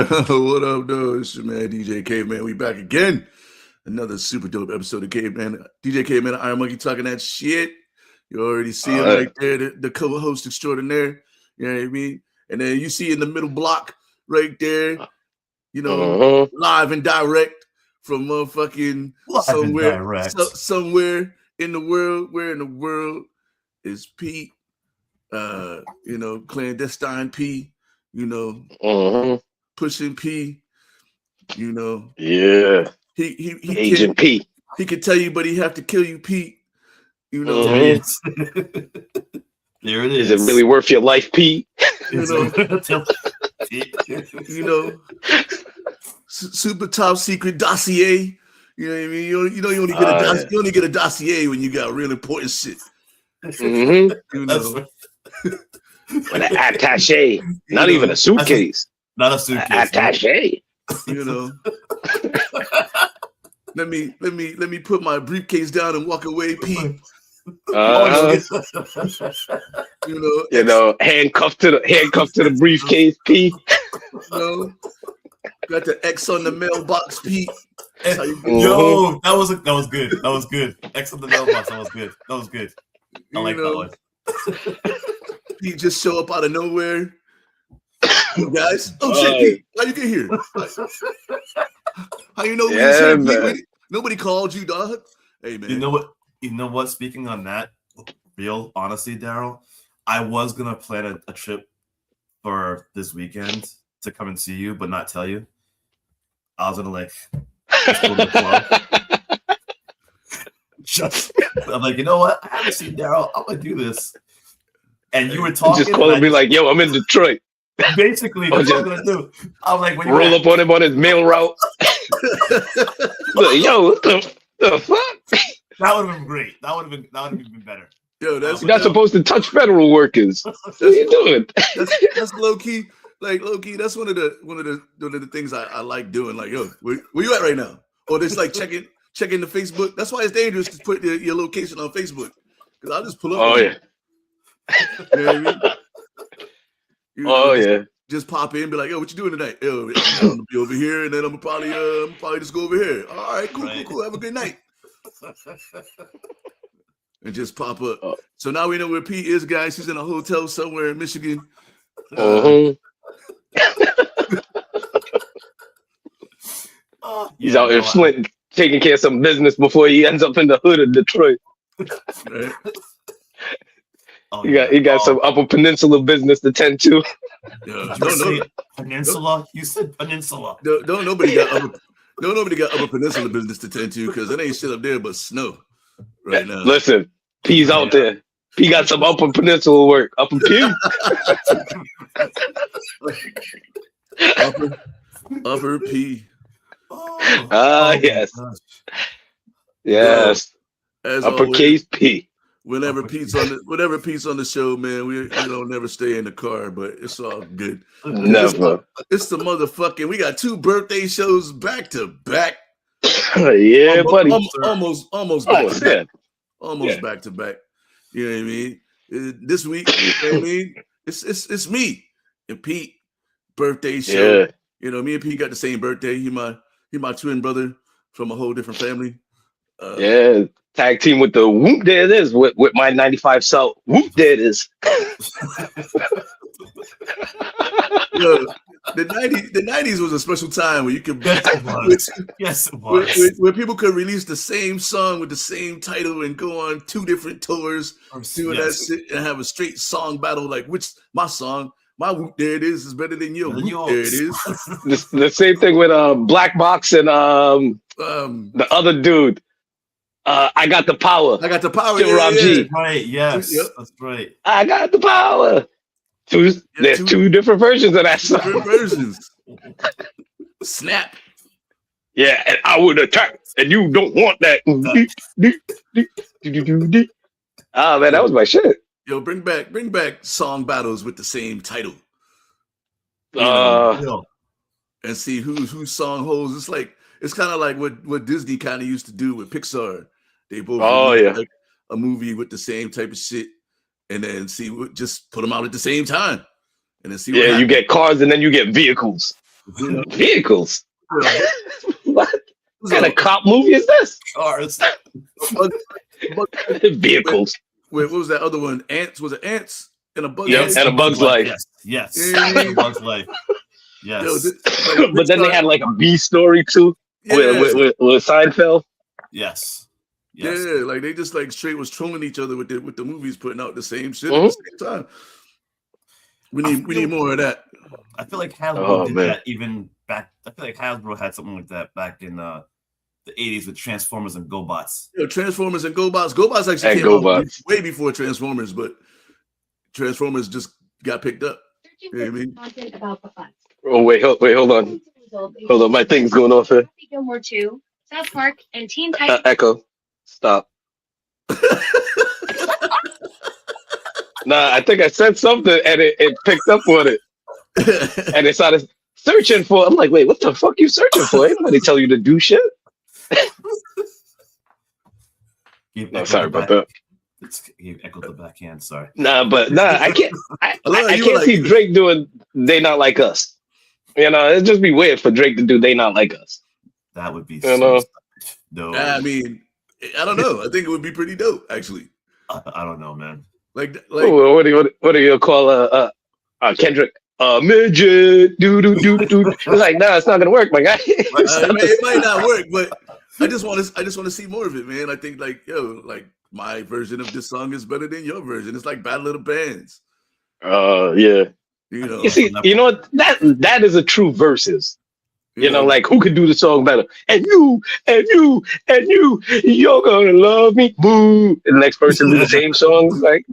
What up, though? It's your man, DJ Caveman. We back again. Another super dope episode of Caveman. DJ Caveman and IIronMonkey talking that shit. You already see him right there, the co-host extraordinaire. You know what I mean? And then you see in the middle block right there, you know, live and direct from motherfucking somewhere in the world. Where in the world is Pete? You know, clandestine P, you know, pushing P, you know. Yeah. He Agent P. He could tell you, but he have to kill you, Pete. You know. There it is. Is it really worth your life, Pete? You know, super top secret dossier. You know what I mean? You only get a dossier when you got real important shit. You know. With an attaché, not even a suitcase. Not a suitcase. Attaché. You know. Let me put my briefcase down and walk away, Pete. You know, handcuffed to the briefcase, Pete. You know, got the X on the mailbox, Pete. Yo, that was good. That was good. X on the mailbox. That was good. I like that one. Pete just show up out of nowhere. Hey guys, oh shit, Pete, how you get here? How you know we was here, Pete? Nobody called you, dog. Hey man, You know what? Speaking on that, real honesty, Daryl, I was gonna plan a trip for this weekend to come and see you, but not tell you. I was gonna just go to the club. I'm like, you know what? I haven't seen Daryl. I'm gonna do this. And you were talking. Just call and be like, yo, I'm in Detroit. Basically, that's what I'm gonna do. I'm like, when roll up on him on his mail route. Like, yo, what the fuck? That would have been great. That would have been better. Yo, you're not supposed to touch federal workers. What are you doing? That's low key. Like low key, that's one of the things I like doing. Like, yo, where you at right now? Or just like checking the Facebook. That's why it's dangerous to put your location on Facebook. Because I'll just pull up. Oh yeah. You know what I mean? Yeah. Just pop in, and be like, yo, what you doing tonight? Yo, I'm gonna be over here, and then I'm gonna probably just go over here. All right, cool. Have a good night. And just pop up. So now we know where Pete is, guys. He's in a hotel somewhere in Michigan. He's out in Flint taking care of some business before he ends up in the hood of Detroit. Right? He got some Upper Peninsula business to tend to. Peninsula? You said Peninsula. Don't nobody got Upper Peninsula business to tend to because it ain't shit up there but snow right now. Listen, P's out there. P got some Upper Peninsula work. Upper P. Upper P. Yes. Yes. Uppercase P. Whenever Pete's on the show, man, we don't never stay in the car, but it's all good. Never. It's the motherfucking. We got 2 birthday shows back to back. Yeah, buddy. Almost back to back. Almost back to back. You know what I mean? This week, you know what I mean? It's me and Pete birthday show. Yeah. You know, me and Pete got the same birthday. He my twin brother from a whole different family. Yeah. Tag team with the whoop, there it is. With my 95 South whoop, there it is. Yo, the 90s was a special time where you could Yes, it was. Where people could release the same song with the same title and go on 2 different tours, doing that shit and have a straight song battle. Like, my song, my whoop, there it is better than your whoop, there it is. The same thing with Black Box and the other dude. I got the power. Yeah. G. Right, yes. Yep. That's right. I got the power. There's 2 different versions of that song. Different versions. Snap. Yeah, and I would attack, and you don't want that. Oh man, that was my shit. Yo, bring back song battles with the same title. And see whose song holds. It's kind of like what Disney kind of used to do with Pixar. They both like a movie with the same type of shit, and then just put them out at the same time, and then see. Yeah, you get cars and then you get vehicles. Vehicles. Yeah. What kind of cop movie is this? Cars. Vehicles. Wait, what was that other one? Ants? Was it Ants? And a Bug's Yes, Life? and A Bug's Life. Yes. Yeah. A Bug's Life. Yes. Yo, But then they had like a B story too with Seinfeld. Yes. Yeah, like they just like straight was trolling each other with the movies putting out the same shit Mm-hmm. at the same time. We need more of that. I feel like Hasbro did that even back. I feel like Hasbro had something like that back in the 80s with Transformers and GoBots. Yeah, Transformers and GoBots. GoBots actually came out way before Transformers, but Transformers just got picked up. You know what I mean? Oh wait, hold on. Hold on, my thing's going off here. Gilmore 2, South Park, and Teen Titans. Echo, stop. Nah, I think I said something and it picked up on it. And it started searching for. I'm like, wait, what the fuck you searching for? Ain't nobody tell you to do shit. No, sorry about that. He echoed the backhand. Sorry. I can't. I can't see Drake doing "They Not Like Us." You know, it'd just be weird for Drake to do "They Not Like Us." That would be. No. I mean, I don't know. I think it would be pretty dope, actually. I don't know, man. Like what do you call Kendrick? Midget, It's like, nah, it's not gonna work, my guy. It might not work, but I just want to see more of it, man. I think like my version of this song is better than your version. It's like battle of the bands. Yeah. You see, you know what? That is a true versus. You know, like who could do the song better? And you, you're gonna love me. Boo. And the next person do the same song. Like,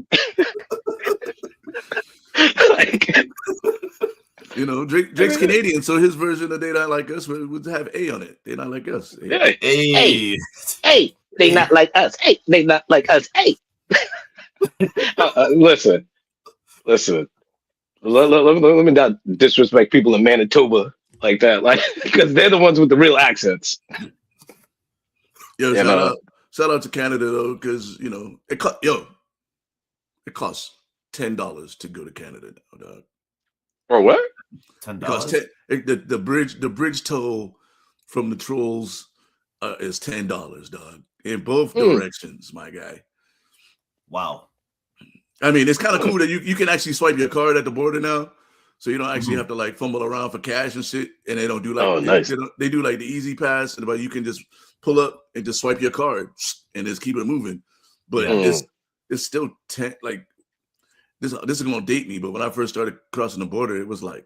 Drake's Canadian, so his version of "They Not Like Us" would have A on it. They not like us. Hey, they not like us. Hey, they not like us. Hey. Listen. Let me not disrespect people in Manitoba like that, like because they're the ones with the real accents. Yo, shout out to Canada though, because it costs $10 to go to Canada now, dog. Or what? $10. The bridge toll from the Trolls is $10, dog, in both directions, my guy. Wow. I mean, it's kind of cool that you can actually swipe your card at the border now, so you don't actually have to like fumble around for cash and shit. And they don't do like nice. They do like the easy pass, but you can just pull up and just swipe your card and just keep it moving. But it's still like this is gonna date me. But when I first started crossing the border, it was like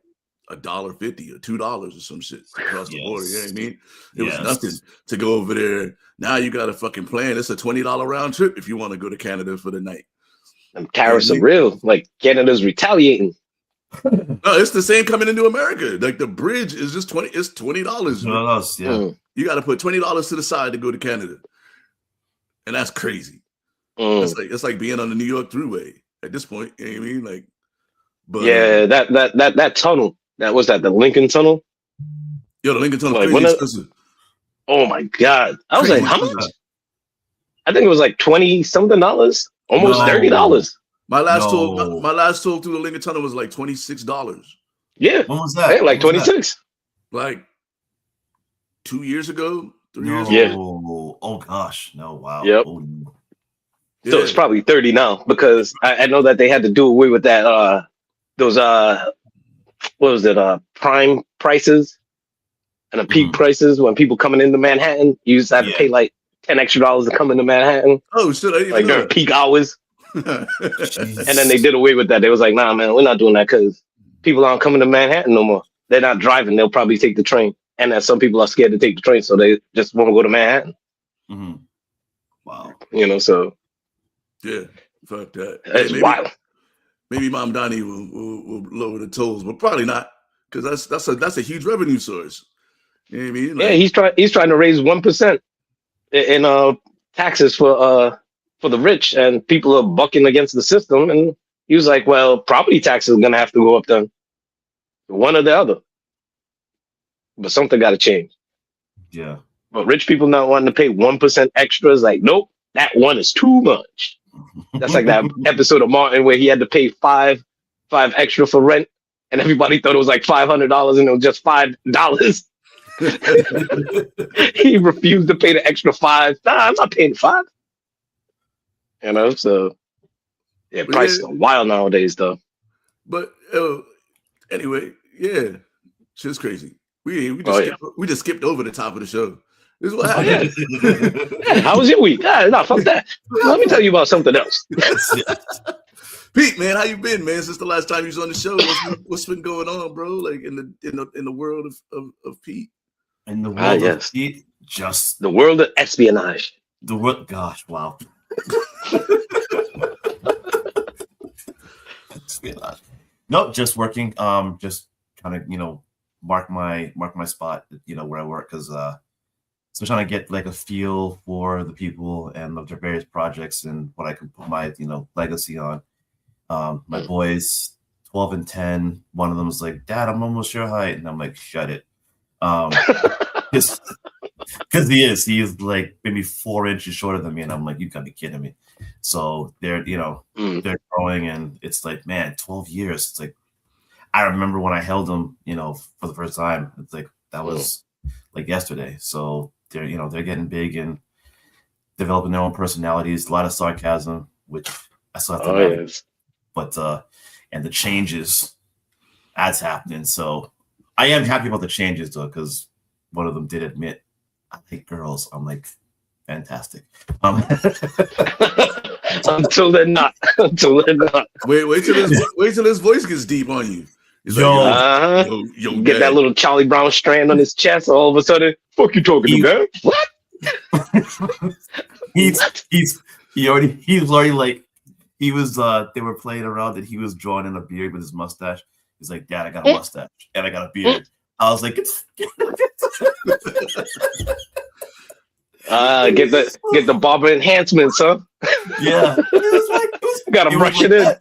$1.50 or $2 or some shit across the border. You know what I mean? It was nothing to go over there. Now you got a fucking plan. It's a $20 round trip if you want to go to Canada for the night. And tariffs are real. Like Canada's retaliating. No, it's the same coming into America. Like the bridge is just $20. It's $20. Yeah. You got to put $20 to the side to go to Canada, and that's crazy. It's like being on the New York Thruway at this point. You know what I mean? Like, but that tunnel. That was the Lincoln Tunnel. Yo, the Lincoln Tunnel like, crazy expensive. Oh my god! I was like, how much? I think it was like $20-something, almost $30. My last tour through the Lincoln Tunnel was like $26. Yeah. When was that? Like 26. Like 2 years ago, 3 years ago. Yeah. Oh gosh. No. Wow. Yep. Oh, so it's probably 30 now because I know that they had to do away with that. Those what was it? Prime prices and the peak prices when people coming into Manhattan. You used to have to pay like $10 extra to come into Manhattan. Oh shit! Like during peak hours. And then they did away with that. They was like, nah, man, we're not doing that because people aren't coming to Manhattan no more. They're not driving. They'll probably take the train. And then some people are scared to take the train, so they just want to go to Manhattan. Mm-hmm. Wow. So. Yeah, fuck that. It's wild. Maybe Mom Donnie will lower the tolls, but probably not because that's a huge revenue source. You know what I mean? Like, he's trying to raise 1% in taxes for the rich, and people are bucking against the system. And he was like, "Well, property taxes are gonna have to go up then, one or the other." But something got to change. Yeah. But rich people not wanting to pay 1% extra is like, nope, that one is too much. That's like that episode of Martin where he had to pay five extra for rent, and everybody thought it was like $500, and it was just $5. He refused to pay the extra $5. Nah, I'm not paying $5. So yeah, prices are wild nowadays, though. But anyway, yeah, shit's crazy. We just skipped over the top of the show. This is what happened. Hey, how was your week? No, fuck that. Let me tell you about something else. Pete, man, how you been, man? Since the last time you was on the show, what's been going on, bro? Like in the world of Pete. In the world of Pete, just the world of espionage. The world, gosh, wow. Espionage. Nope, just working. Just kind of mark my spot, where I work, because so trying to get like a feel for the people and the various projects and what I can put my legacy on. My boys, 12 and 10. One of them was like, "Dad, I'm almost your height," and I'm like, "Shut it," because he's like maybe 4 inches shorter than me, and I'm like, "You gotta be kidding me." So they're they're growing, and it's like, man, 12 years. It's like I remember when I held them, for the first time. It's like that was like yesterday. So they're they're getting big and developing their own personalities. A lot of sarcasm, which I still have to learn. But and the changes that's happening. So I am happy about the changes though, because one of them did admit, "I like girls." I'm like, fantastic. Until they're not. Wait till his voice gets deep on you. He's yo, get that little Charlie Brown strand on his chest. All of a sudden, fuck you talking to, man? What? He's already like, he was they were playing around and he was drawing in a beard with his mustache. He's like, "Dad, I got a mustache and I got a beard." I was like, get the barber enhancements, huh? Yeah. Gotta brush it in.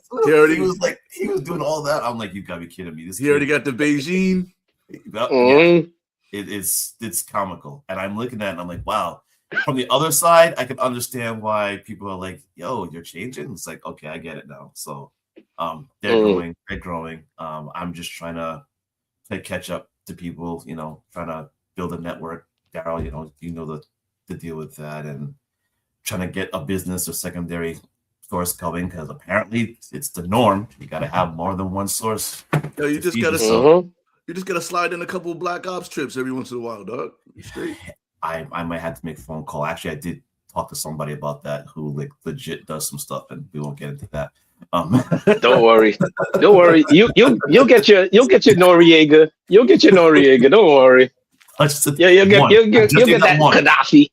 He was doing all that. I'm like, you gotta be kidding me. He already got the Beijing. Yeah. It's comical. And I'm looking at it and I'm like, wow. From the other side, I can understand why people are like, "Yo, you're changing." It's like, okay, I get it now. So they're growing. I'm just trying to play catch up to people, trying to build a network. Daryl, you know the deal with that, and trying to get a business or secondary source going, because apparently it's the norm. You got to have more than one source. Yo, you just gotta slide in a couple of Black Ops trips every once in a while, dog. You straight. I might have to make a phone call. Actually, I did talk to somebody about that who like legit does some stuff, and we won't get into that. Don't worry. You'll get your Noriega. You'll get your Noriega. Don't worry. You'll get that Gaddafi.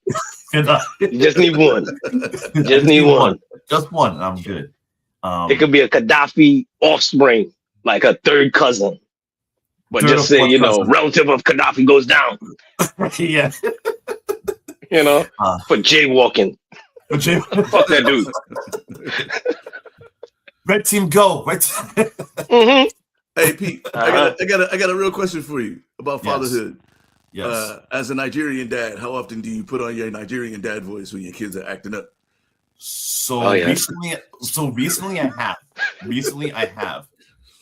You just need one. Just one. I'm good. It could be a Gaddafi offspring, like a third cousin. But just say, relative of Gaddafi goes down. Yeah. For jaywalking. Fuck that dude. Red team go. Red team. Mm-hmm. Hey Pete, I got a real question for you about fatherhood. Yes. As a Nigerian dad, how often do you put on your Nigerian dad voice when your kids are acting up? Recently I have.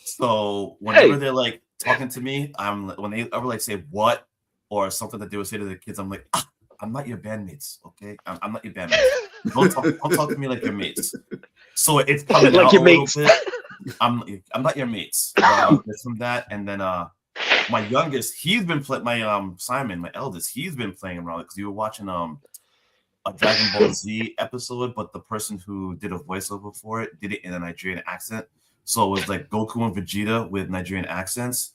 So whenever they're like talking to me, when they ever like say what or something that they would say to the kids, I'm like, "I'm not your bandmates, okay? I'm not your bandmates. Don't talk to me like your mates." So it's coming like out your mates. Bit. I'm not your mates. There's some that, and then my youngest, he's been playing. My Simon, my eldest, he's been playing around because we were watching a Dragon Ball Z episode, but the person who did a voiceover for it did it in a Nigerian accent. So it was like Goku and Vegeta with Nigerian accents.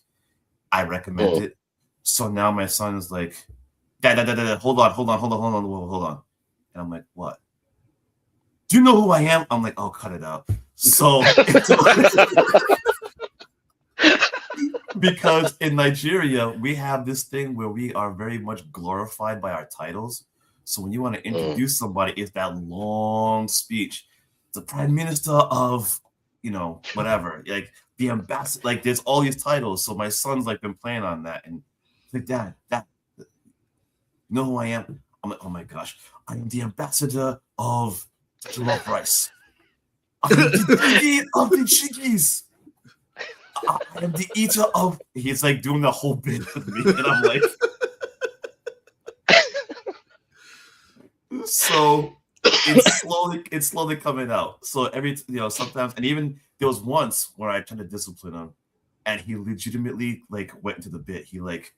I recommend it. So now my son is like, Dad, hold on. And I'm like, what? Do you know who I am? I'm like, oh, cut it out. So because in Nigeria, we have this thing where we are very much glorified by our titles. So when you want to introduce somebody, it's that long speech. The Prime Minister of, whatever, like the ambassador, like there's all these titles. So my son's like been playing on that, and like, Dad, you know who I am? I'm like, oh my gosh, I am the ambassador of jollof rice. I'm the of the chickies. I am the eater of. He's like doing the whole bit with me, and I'm like, so it's slowly coming out. So sometimes, and even there was once where I tried to discipline him, and he legitimately like went into the bit. He like,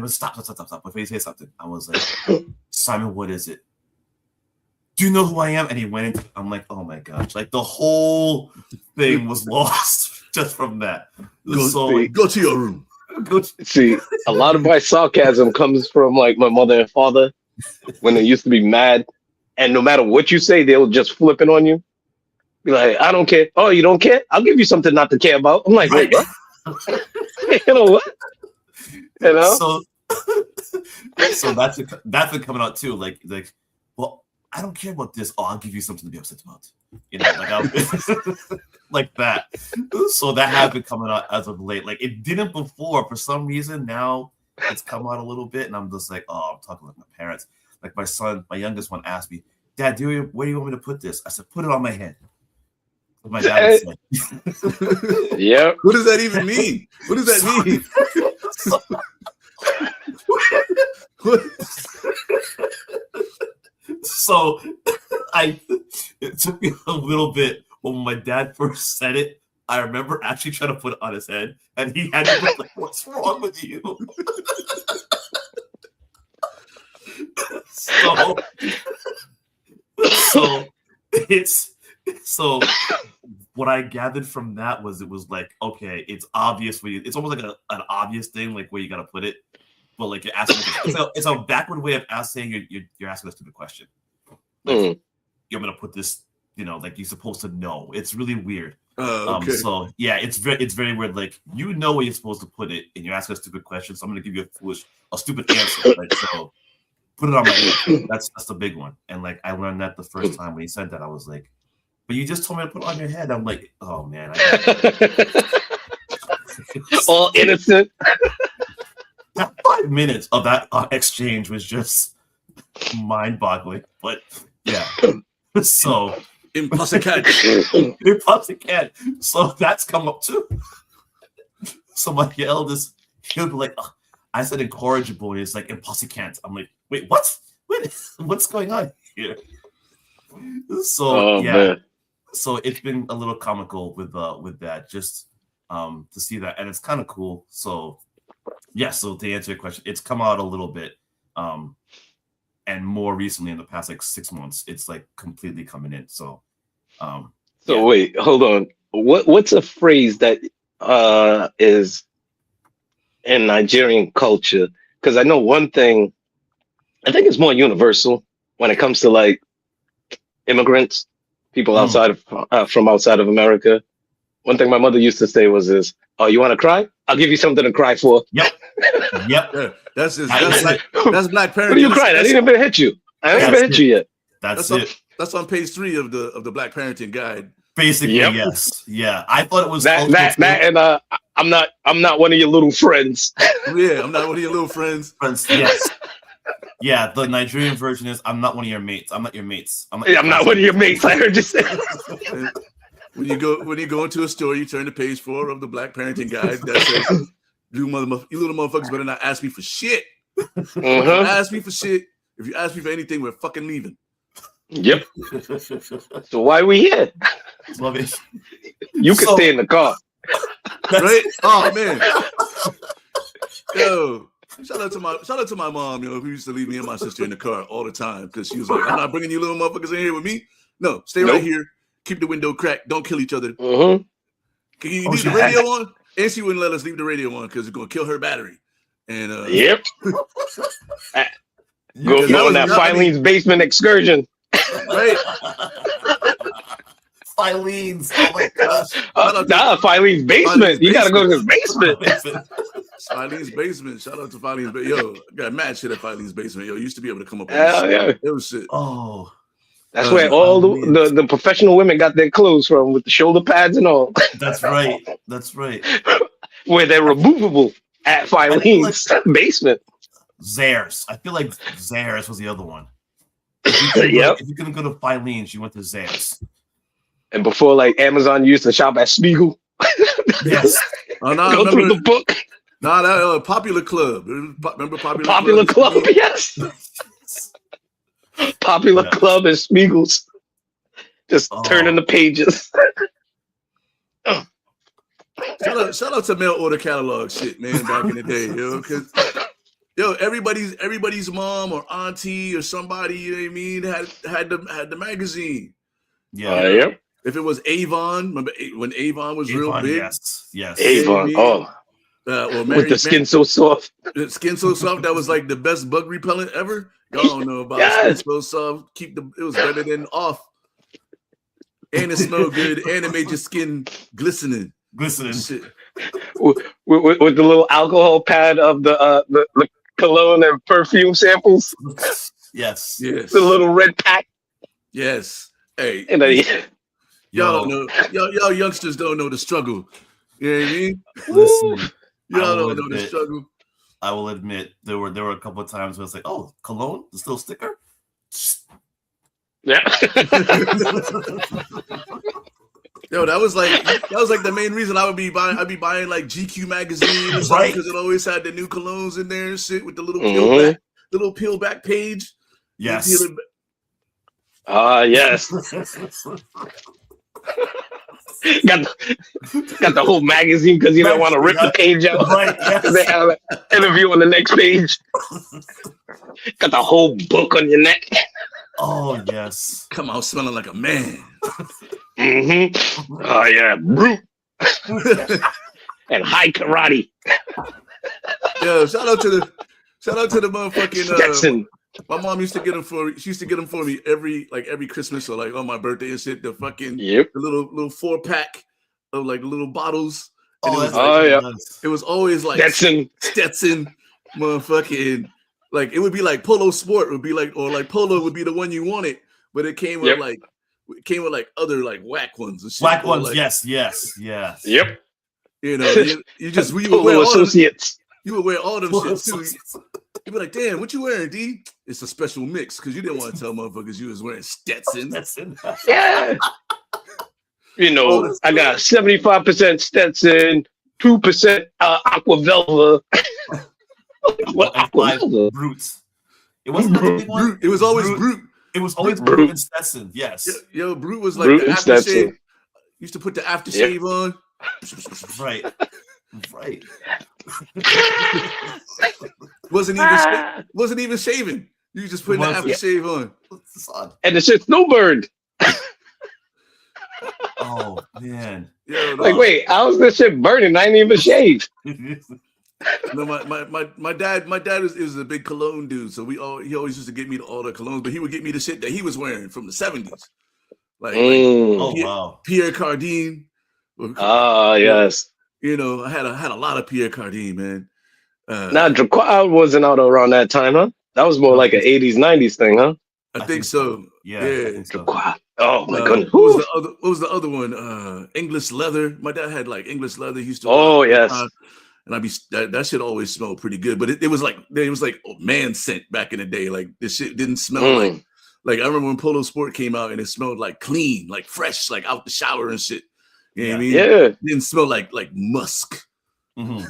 stop. Before he say something, I was like, Simon, what is it? Do you know who I am? And he went into, I'm like, oh my gosh, like the whole thing was lost just from that. Go to your room. See, a lot of my sarcasm comes from like my mother and father when they used to be mad, and no matter what you say, they'll just flip it on you. Be like, I don't care. Oh, you don't care? I'll give you something not to care about. I'm like, wait, what? You know what? You know? So that's been coming out too. Like, well, I don't care about this. Oh, I'll give you something to be upset about. You know, like like that. So that has been coming out as of late. Like it didn't before. For some reason, now it's come out a little bit, and I'm just like, oh, I'm talking like my parents. Like my son, my youngest one, asked me, Dad, where do you want me to put this? I said, put it on my head. My dad was like, yeah. What does that even mean? What does that mean? So it took me a little bit when my dad first said it. I remember actually trying to put it on his head, and he had to be like, what's wrong with you? So what I gathered from that was it was like, okay, it's obvious it's almost like an obvious thing, like where you gotta put it, but like you're asking it's a backward way of saying you're asking a stupid question. Like, you're gonna put this, like you're supposed to know. It's really weird. Okay. So yeah, it's very weird. Like you know where you're supposed to put it, and you're asking a stupid question, so I'm gonna give you a stupid answer. Like so, put it on my head. That's the big one. And like I learned that the first time when he said that, I was like, but you just told me to put it on your head. I'm like, oh man. All innocent. That 5 minutes of that exchange was just mind-boggling. But yeah, so impossible. So that's come up too. So my eldest, he'll be like, oh, I said incorrigible, and it's like impossible. I'm like, wait, what? What's going on here? So man. So it's been a little comical with that, just to see that, and it's kind of cool. So yeah, so to answer your question, it's come out a little bit, and more recently in the past like 6 months, it's like completely coming in. So wait, hold on. What's a phrase that is in Nigerian culture? Because I know one thing, I think it's more universal when it comes to like immigrants, people outside of from outside of America. One thing my mother used to say was oh, you want to cry? I'll give you something to cry for. Yep. Yeah, that's Black parenting. What are you crying? I didn't even hit you. I haven't even hit you yet. That's it. That's on page 3 of the Black parenting guide. Basically, yes. Yeah. I thought it was that and I'm not one of your little friends. Yeah, I'm not one of your little friends. Yes. Yeah, the Nigerian version is I'm not one of your mates. I'm not your mates. I'm not one of your mates. I heard you say. When you go into a store, you turn to page 4 of the Black parenting guide that says, you little motherfuckers better not ask me for shit. If you ask me for shit, if you ask me for anything, we're fucking leaving. Yep. So why are we here? Love it. You can stay in the car. Right? Oh man. Yo, shout out to my mom, who used to leave me and my sister in the car all the time because she was like, I'm not bringing you little motherfuckers in here with me. No, stay right here. Keep the window cracked. Don't kill each other. Can you leave the radio on? And she wouldn't let us leave the radio on because it's going to kill her battery. And yep. Go on that Filene's basement excursion. Right. Filene's. Oh my gosh. Filene's basement. You got to go to his basement. Filene's basement. Shout out to Filene's basement. Yo, I got mad shit at Filene's basement. Yo, used to be able to come up with yeah. It was shit. Oh. That's where all the professional women got their clothes from, with the shoulder pads and all. That's right. That's right. Where they're removable at Filene's basement. Zayres. I feel like Zayres was the other one. If you couldn't go to Filene's, you went to Zayres. And before, like, Amazon used to shop at Spiegel. Yes. Oh, no, Go through the book. No, that Popular Club. Remember Popular Club? Yes. Popular Club and Smeagol's. Just turning the pages. Shout out to mail order catalog shit, man, back in the day, yo. Because everybody's mom or auntie or somebody, you know what I mean, had the magazine. Yeah. Yep. If it was Avon, remember when Avon was real big? Yes. Avon. With the skin so soft. The skin so soft, that was like the best bug repellent ever. Y'all don't know about skin so soft. It was better than off. And it smelled good, and it made your skin glistening. Shit. With the little alcohol pad of the cologne and perfume samples. Yes. The little red pack. Yes. Hey. And y'all don't know. Y'all youngsters don't know the struggle. You know what I mean? Listen, y'all don't know the struggle. I will admit there were a couple of times where it's like, oh, cologne, the still sticker. Yeah. Yo, that was like the main reason I'd be buying like GQ magazine or something, because it always had the new colognes in there and shit with the little peel back page. Yes. Yes. got the whole magazine because you don't want to rip the page out. Right. Yes. They have an interview on the next page. Got the whole book on your neck. Oh yes. Come out smelling like a man. Mm-hmm. Oh yeah, brute. And high karate. Yeah, shout out to the motherfucking Stetson. My mom used to get them for me every Christmas or like on my birthday and shit. The fucking the little 4-pack of like little bottles. And it was always like Stetson, motherfucking, like it would be like Polo Sport would be like, or like Polo would be the one you wanted, but it came with other like whack ones and shit. Whack ones, like, yes. Yep. You know, you would wear associates. You would wear all them shit too. You'd be like, damn, what you wearing, D? It's a special mix because you didn't want to tell motherfuckers you was wearing Stetson. Yeah. You know, I got 75% Stetson, 2% Aqua Velva. What Aqua Velva? Brute. It wasn't Brute. It was always Brute. It was always Brute and Stetson. Yes. Yo, Brute was like the aftershave. Used to put the aftershave on. Right. Wasn't even shaving. You just putting the aftershave on. And the shit snowburned. Oh man. Yo, like, wait, how's this shit burning? I ain't even shaved. No, my dad is a big cologne dude, so he always used to get me all the colognes, but he would get me the shit that he was wearing from the 70s. Like Pierre Cardin. Yes. You know, I had a lot of Pierre Cardin, man. Now Draquois wasn't out around that time, huh? That was more like an 80s, 90s thing, huh? I think so. Yeah. Draquois. Oh my goodness. What was the other one? English leather. My dad had like English leather. He used to. Yes. And that shit always smelled pretty good, but it was like man scent back in the day. Like this shit didn't smell like I remember when Polo Sport came out and it smelled like clean, like fresh, like out the shower and shit. You know what I mean? Yeah. It didn't smell like musk. Mm-hmm.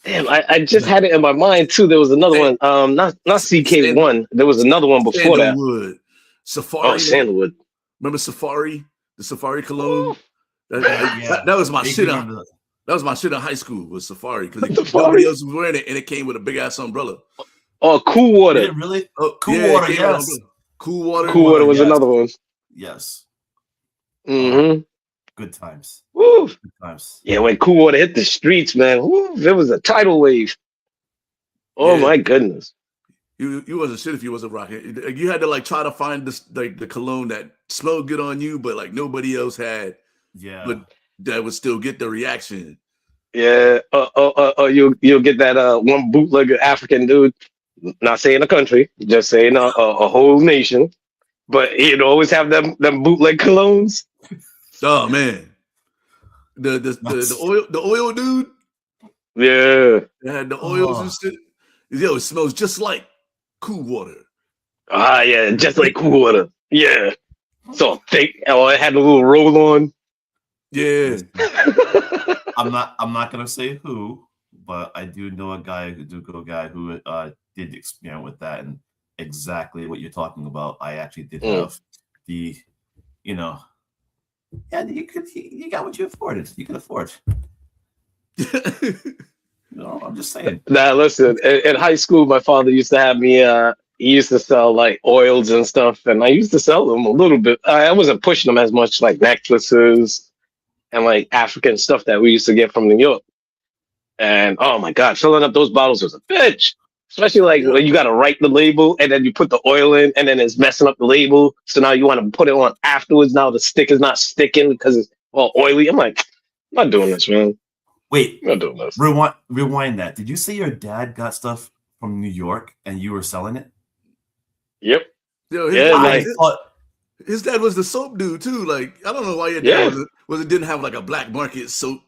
Damn, I just had it in my mind too. There was another one. Not CK1. There was another one before Sandalwood. Safari. Oh, Sandalwood. Remember Safari? The Safari cologne? That was my shit. That was my shit in high school, was Safari, because nobody else was wearing it, and it came with a big ass umbrella. Oh, Cool Water. Really? Cool Water, yes. Cool Water. Cool Water was another one. Yes. Mm-hmm. Good times. Woo. Good times. Yeah, when Cool Water hit the streets, man, woo, there was a tidal wave. Oh my goodness. You wasn't shit if you wasn't rocking. You had to like try to find this like the cologne that smelled good on you, but like nobody else had. Yeah. But that would still get the reaction. Yeah. You'll get that one bootlegger African dude. Not saying a country, just saying a whole nation. But he'd always have them bootleg colognes. Oh man, the oil dude. Yeah, they had the oils and shit. Yo, it smells just like Cool Water. Yeah, just like Cool Water. Yeah, so thick. Oh, it had a little roll on. Yeah. I'm not gonna say who, but I do know a guy who did experiment with that, and exactly what you're talking about. I actually did have the, yeah, you got what you afforded. You can afford. I'm just saying. Nah, listen. In high school, my father used to have me. He used to sell like oils and stuff, and I used to sell them a little bit. I wasn't pushing them as much, like necklaces and like African stuff that we used to get from New York. And oh my God, filling up those bottles was a bitch. Especially like when you got to write the label and then you put the oil in and then it's messing up the label. So now you want to put it on afterwards. Now the stick is not sticking because it's all oily. I'm like, I'm not doing this, man. Wait, I'm not doing this. Rewind that. Did you say your dad got stuff from New York and you were selling it? Yep. Yo, his dad was the soap dude too. Like, I don't know why your dad didn't have like a black market soap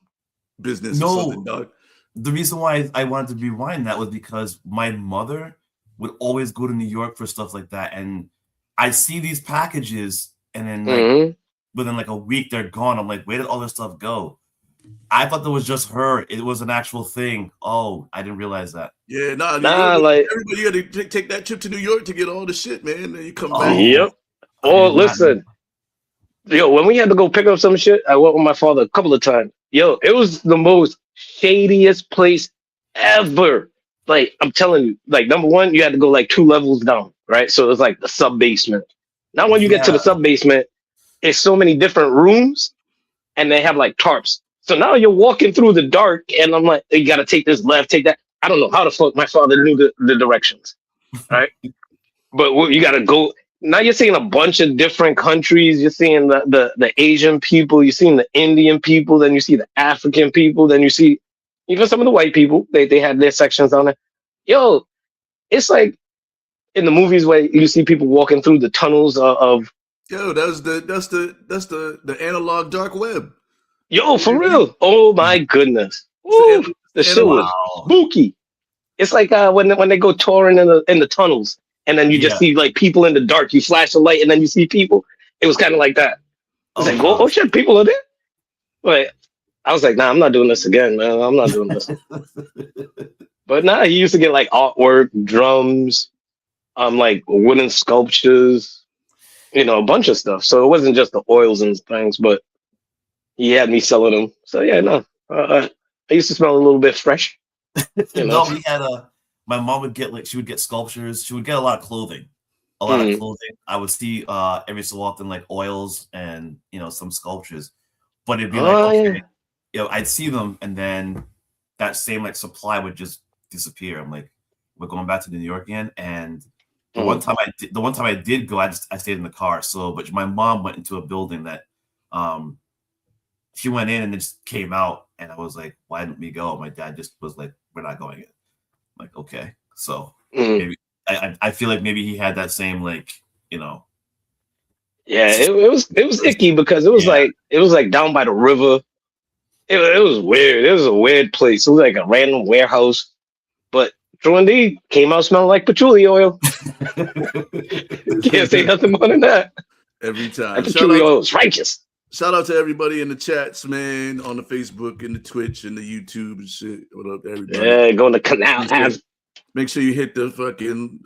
business or something, dog. The reason why I wanted to rewind that was because my mother would always go to New York for stuff like that, and I see these packages, and then within like a week they're gone. I'm like, where did all this stuff go? I thought that was just her. It was an actual thing. Oh, I didn't realize that. Yeah, like everybody had to take that trip to New York to get all the shit, man. And then you come back. Yep. Oh, listen. Yo, when we had to go pick up some shit, I went with my father a couple of times. Yo, it was the most shadiest place ever. Like, I'm telling you, like, number one, you had to go like 2 levels down, right? So it was like the sub basement. Now, when you get to the sub basement, it's so many different rooms and they have like tarps. So now you're walking through the dark and I'm like, you got to take this left, take that. I don't know how the fuck my father knew the directions, right? But you got to go. Now you're seeing a bunch of different countries. You're seeing the Asian people. You're seeing the Indian people. Then you see the African people. Then you see even some of the white people. They had their sections on it. Yo, it's like in the movies where you see people walking through the tunnels of. Yo, that's the analog dark web. Yo, for real. Oh my goodness. Ooh, the shit was spooky. It's like when they go touring in the tunnels. And then you just see like people in the dark. You flash the light, and then you see people. It was kind of like that. It's like, oh shit, people are there. But I was like, nah, I'm not doing this again, man. I'm not doing this. But nah, he used to get like artwork, drums, like wooden sculptures, a bunch of stuff. So it wasn't just the oils and things, but he had me selling them. So yeah, no, I used to smell a little bit fresh. No, we had my mom would get she would get sculptures. She would get a lot of clothing. I would see every so often like oils and some sculptures. But it'd be like, okay, I'd see them and then that same like supply would just disappear. I'm like, we're going back to New York again. And the one time I did go, I stayed in the car. But my mom went into a building that she went in and then just came out, and I was like, why didn't we go? My dad just was like, we're not going in. I'm like, okay. So maybe I feel like maybe he had that same like, Yeah, it was icky because it was like down by the river. It was weird. It was a weird place. It was like a random warehouse. But true indeed, came out smelling like patchouli oil. Can't say nothing more than that. Every time. That patchouli oil is righteous. Shout out to everybody in the chats, man, on the Facebook and the Twitch and the YouTube and shit. What up, everybody? Yeah, going to Canal Ave. Make sure you hit the fucking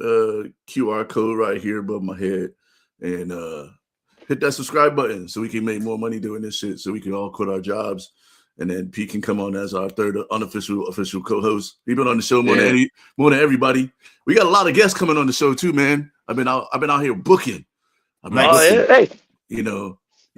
QR code right here above my head and hit that subscribe button so we can make more money doing this shit, so we can all quit our jobs. And then Pete can come on as our third official co-host. He's been on the show more than everybody. We got a lot of guests coming on the show too, man. I've been out here booking. Hey.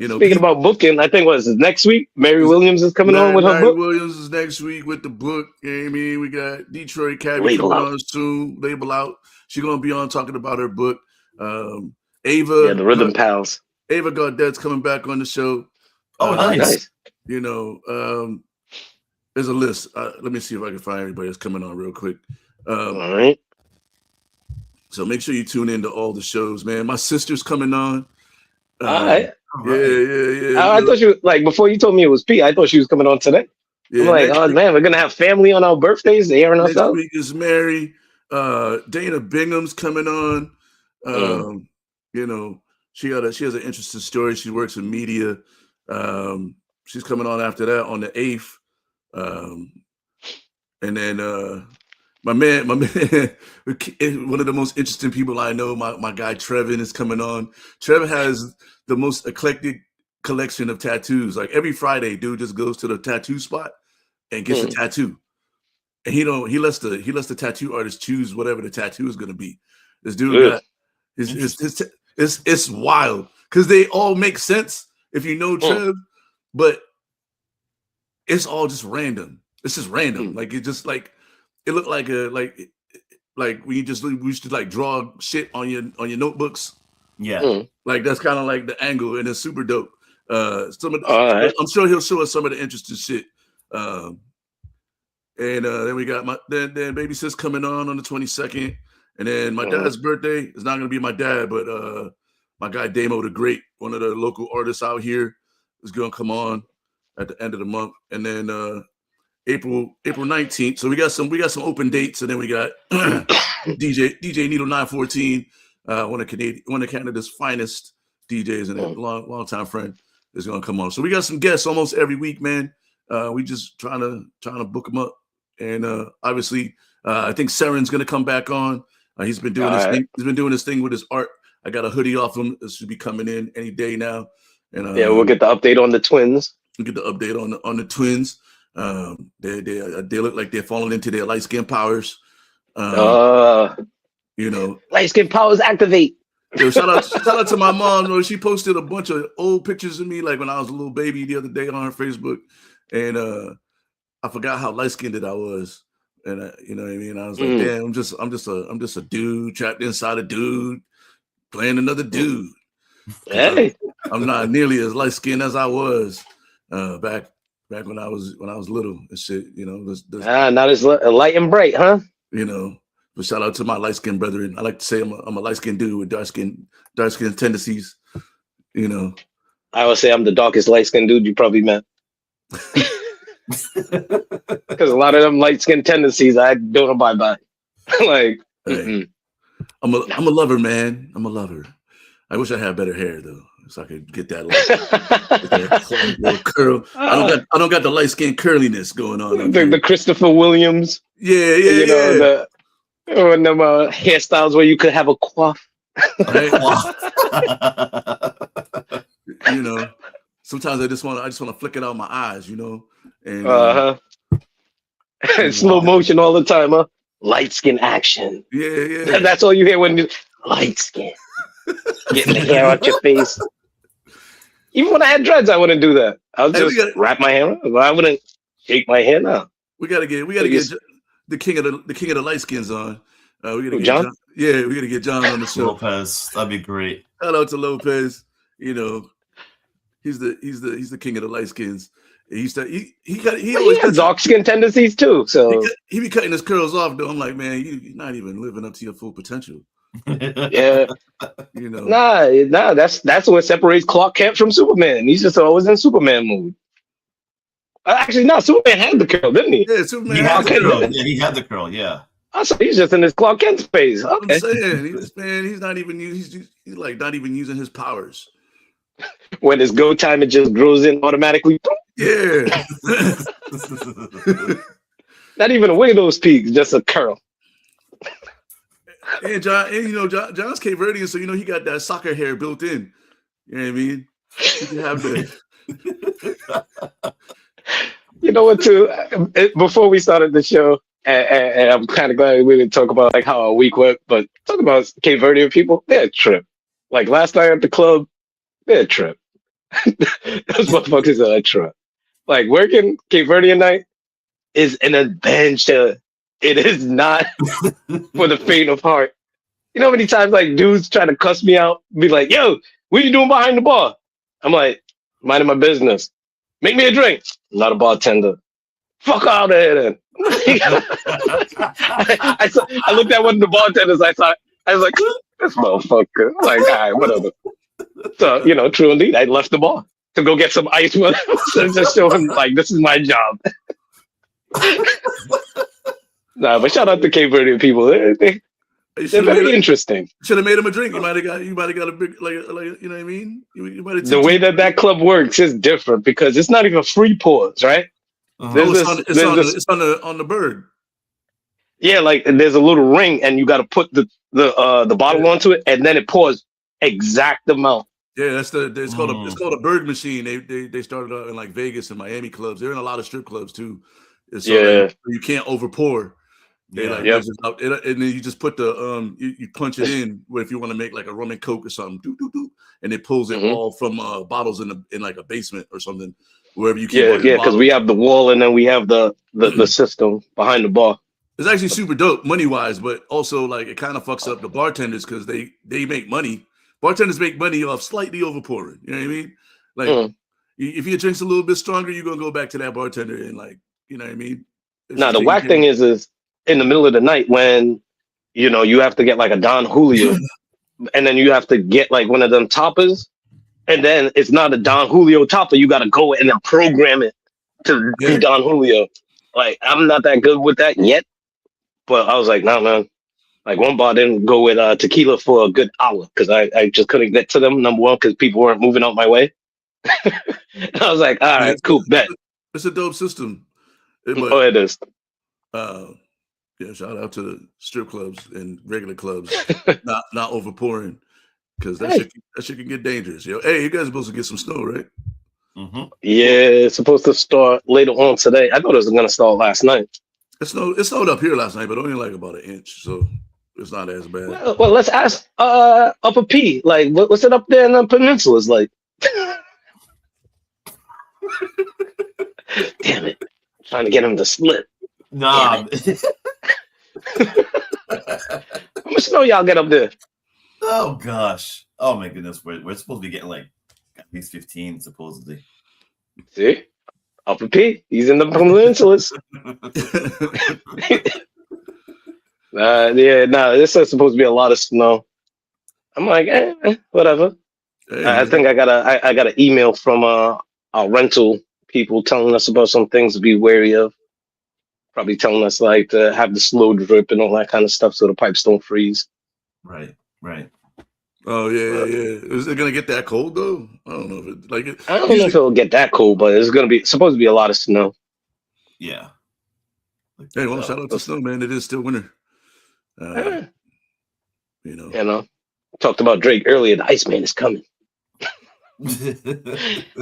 Speaking Pete, about booking, I think next week. Mary Williams is coming on with her book. Mary Williams is next week with the book. You know what I mean? We got Detroit Caveman coming on soon. Label out. She's gonna be on talking about her book. Ava, the Rhythm Pals. Ava Gaudette's coming back on the show. Oh, nice. There's a list. Let me see if I can find everybody that's coming on real quick. All right. So make sure you tune into all the shows, man. My sister's coming on. All right. Yeah. I thought before you told me it was Pete, I thought she was coming on today. Yeah, I'm like, oh man, we're gonna have family on our birthdays, airing us out. Next week is Mary. Dana Bingham's coming on. She has an interesting story. She works in media. she's coming on after that on the 8th. And then my man, one of the most interesting people I know, my guy Trevin is coming on. Trevin has the most eclectic collection of tattoos. Like every Friday, dude just goes to the tattoo spot and gets a tattoo. And he lets the tattoo artist choose whatever the tattoo is gonna be. This dude got it's wild because they all make sense if you know Trev, but it's all just random. It's just random. Like it just like it looked like we used to like draw shit on your notebooks. Yeah. Like that's kind of like the angle, and it's super dope. I'm sure he'll show us some of the interesting shit. And then we got then baby sis coming on the 22nd, and then my dad's birthday is not gonna be my dad, but my guy Damo the Great, one of the local artists out here, is gonna come on at the end of the month, and then April 19th. So we got some open dates, and then we got DJ Needle 914, one of Canada's finest DJs and a long time friend is gonna come on. So we got some guests almost every week, man. We just trying to book them up, and obviously I think Seren's gonna come back on. He's been doing thing. He's been doing this thing with his art. I got a hoodie off him. This should be coming in any day now. And we'll get the update on the twins. We'll get the update on the twins. They look like they're falling into their light skin powers. Light skin powers activate. Yo, shout out to my mom. She posted a bunch of old pictures of me, like when I was a little baby the other day on her Facebook, and I forgot how light skinned I was, and you know what I mean. I was like, damn, I'm just a dude trapped inside a dude playing another dude. Hey, I'm not nearly as light skinned as I was back when I was little and shit. You know, not as light and bright, huh? You know. But shout out to my light skinned brethren. I like to say I'm a light skinned dude with dark skin tendencies. You know, I would say I'm the darkest light skinned dude you probably met. Because a lot of them light skin tendencies I don't abide by. Like, hey, I'm a lover, man. I'm a lover. I wish I had better hair though, so I could get that little curl. I don't got the light skin curliness going on. The Christopher Williams. Yeah. One of them hairstyles where you could have a coif. Right? You know, sometimes I just want to flick it out my eyes, you know. And slow motion all the time, huh? Light skin action. Yeah. That's all you hear when you light skin. Getting the hair out your face. Even when I had dreads, I wouldn't do that. I would just wrap my hair up. I wouldn't shake my hair now. We gotta get the king of the light skins on. We gotta get John? We gotta get John on the show. Lopez, that'd be great. Shout out to Lopez. You know, he's the king of the light skins. He has dark skin tendencies too. So he be cutting his curls off though. I'm like, man, you're not even living up to your full potential. Yeah, you know. Nah. That's what separates Clark Kent from Superman. He's just always in Superman mood. Actually, no. Superman had the curl, didn't he? Yeah, Superman had the curl. Yeah, he had the curl. Yeah. Oh, so he's just in his Clark Kent space. Okay. I'm saying he's not even he's like not even using his powers. When it's go time, it just grows in automatically. Yeah. Not even a wig of those peaks, just a curl. And John's Cape Verdean, so he got that soccer hair built in. You know what I mean? You can have the. You know what? Too before we started the show, and I'm kind of glad we didn't talk about like how our week went, but talk about Cape Verdean people. They're a trip. Like last night at the club, they're a trip. Those motherfuckers are a trip. Like working Cape Verdean night is an adventure. It is not for the faint of heart. You know how many times like dudes try to cuss me out, be like, "Yo, what are you doing behind the bar?" I'm like, minding my business. Make me a drink. I'm not a bartender. Fuck out of here then. I looked at one of the bartenders. I was like, this motherfucker. Like, all right, whatever. So, true indeed. I left the bar to go get some ice with him. So just show him like this is my job. Nah, but shout out to Cape Verdean people. They're very interesting. Should have made him a drink. You might have got a big like you know what I mean. You might have the way that club works is different because it's not even free pours, right? It's on the bird. Yeah, like there's a little ring, and you got to put the bottle onto it, and then it pours exact amount. Yeah, it's called a bird machine. They started out in like Vegas and Miami clubs. They're in a lot of strip clubs too. So like, you can't over pour. And then you just put the you punch it in if you want to make like a rum and coke or something, and it pulls it all from bottles in like a basement or something, wherever you can. Yeah, because we have the wall and then we have the system behind the bar. It's actually super dope money wise, but also like it kind of fucks up the bartenders because they make money. Bartenders make money off slightly over pouring. You know what I mean? Like if your drink's a little bit stronger, you're gonna go back to that bartender and like, you know what I mean? Now the whack thing is in the middle of the night when you have to get like a Don Julio and then you have to get like one of them toppers, and then it's not a Don Julio topper. You got to go and then program it to be Don Julio. Like I'm not that good with that yet, but I was like, nah, man. Like one bar didn't go with tequila for a good hour because I just couldn't get to them. Number one, because people weren't moving out my way. I was like, all right, cool, bet. It's a dope system. It is. Yeah, shout out to the strip clubs and regular clubs not over pouring because that shit can get dangerous. Hey, you guys are supposed to get some snow, right? Mm-hmm. Yeah, it's supposed to start later on today. I thought it was going to start last night. It snowed up here last night, but only like about an inch, so it's not as bad. Well, let's ask Upper P. Like, what's it up there in the peninsulas like? Damn it! I'm trying to get him to split. Nah. How much snow y'all get up there? Oh gosh! Oh my goodness! We're supposed to be getting like at least 15 supposedly. See, Upper P, he's in the peninsulas. This is supposed to be a lot of snow. I'm like, whatever. Hey, I think I got an email from our rental people telling us about some things to be wary of. Probably telling us like to have the slow drip and all that kind of stuff so the pipes don't freeze. Right. Oh yeah. Is it gonna get that cold though? I don't know if I don't know if it'll get that cold, but it's supposed to be a lot of snow. Yeah. Hey, well, shout out to snow, man. It is still winter. Talked about Drake earlier. The Iceman is coming.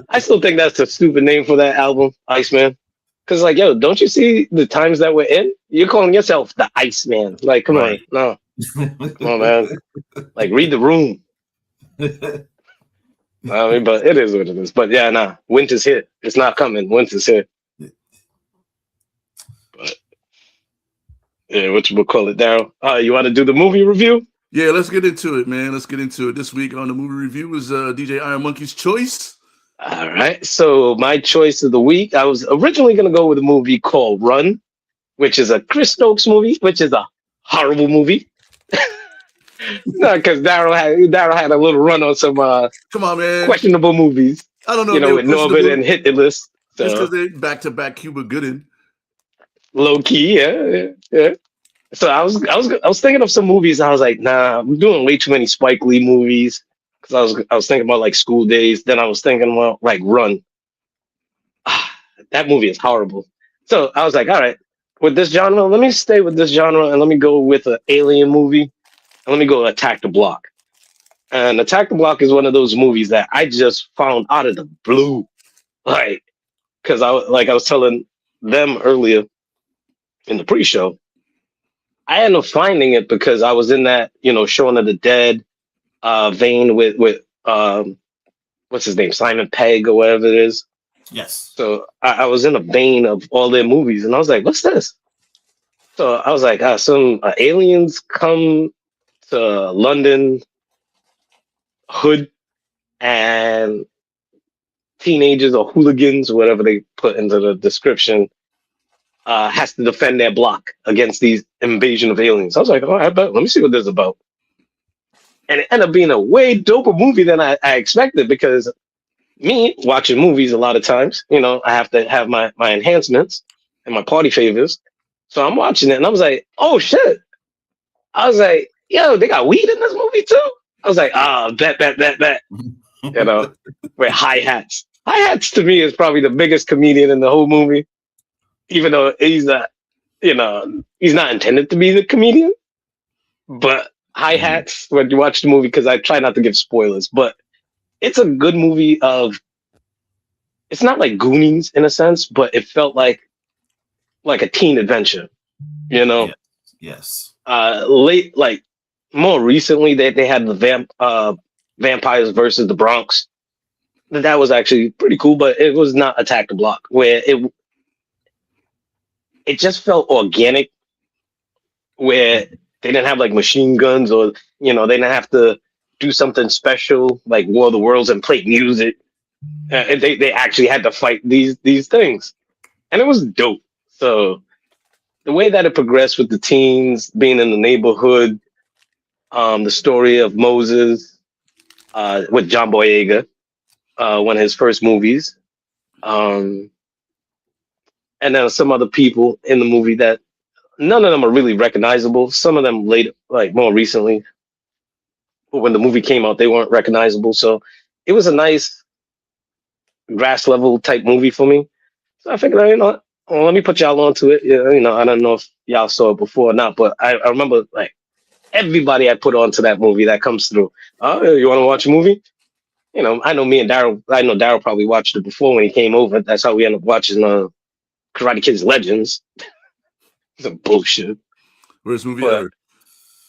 I still think that's a stupid name for that album, Iceman. Because, like, yo, don't you see the times that we're in? You're calling yourself the Iceman. Like, come on. No. Come on, man. Like, read the room. I mean, but it is what it is. But, yeah, winter's here. It's not coming. Winter's here. But, yeah, what you would call it, Daryl? You want to do the movie review? Yeah, let's get into it, man. Let's get into it. This week on the movie review is DJ IIronMonkey's choice. All right. So my choice of the week, I was originally going to go with a movie called Run, which is a Chris Stokes movie, which is a horrible movie. No, because Daryl had a little run on some come on, man, questionable movies. I don't know, with Norbert and Hitless. So. Just because they back-to-back Cuba Gooding. Low key, yeah. So I was thinking of some movies. I was like, nah, I'm doing way too many Spike Lee movies. Because I was thinking about like School Days. Then I was thinking about like Run. That movie is horrible. So I was like, all right, with this genre, let me stay with this genre and let me go with an alien movie. And let me go Attack the Block. And Attack the Block is one of those movies that I just found out of the blue. Like, because I was telling them earlier in the pre-show, I ended up finding it because I was in that, Shaun of the Dead vein with what's his name, Simon Pegg or whatever it is. Yes. So I was in a vein of all their movies, and I was like, "What's this?" So I was like, "Some aliens come to London hood, and teenagers or hooligans, whatever they put into the description, has to defend their block against these invasion of aliens." I was like, "Oh, I bet. Let me see what this is about." And it ended up being a way doper movie than I expected, because me watching movies a lot of times, I have to have my enhancements and my party favors. So I'm watching it and I was like, oh shit. I was like, yo, they got weed in this movie too. I was like, bet. You know, with hi-hats. Hi-hats to me is probably the biggest comedian in the whole movie, even though he's not, he's not intended to be the comedian. But hi-hats when you watch the movie, because I try not to give spoilers, but it's a good movie it's not like Goonies in a sense, but it felt like a teen adventure, Yes. More recently they had the Vampires versus the Bronx. That was actually pretty cool, but it was not Attack the Block, where it just felt organic, where they didn't have like machine guns, or they didn't have to do something special like War of the Worlds and play music. They actually had to fight these things, and it was dope. So the way that it progressed with the teens being in the neighborhood, the story of Moses with John Boyega, one of his first movies, and then some other people in the movie that none of them are really recognizable. Some of them later, like more recently, but when the movie came out, they weren't recognizable. So it was a nice grass level type movie for me. So I figured, let me put y'all onto it. I don't know if y'all saw it before or not, but I remember like everybody I put onto that movie that comes through. Oh, you want to watch a movie? I know me and Daryl. I know Daryl probably watched it before when he came over. That's how we ended up watching Karate Kid's Legends. Some bullshit. Worst movie ever.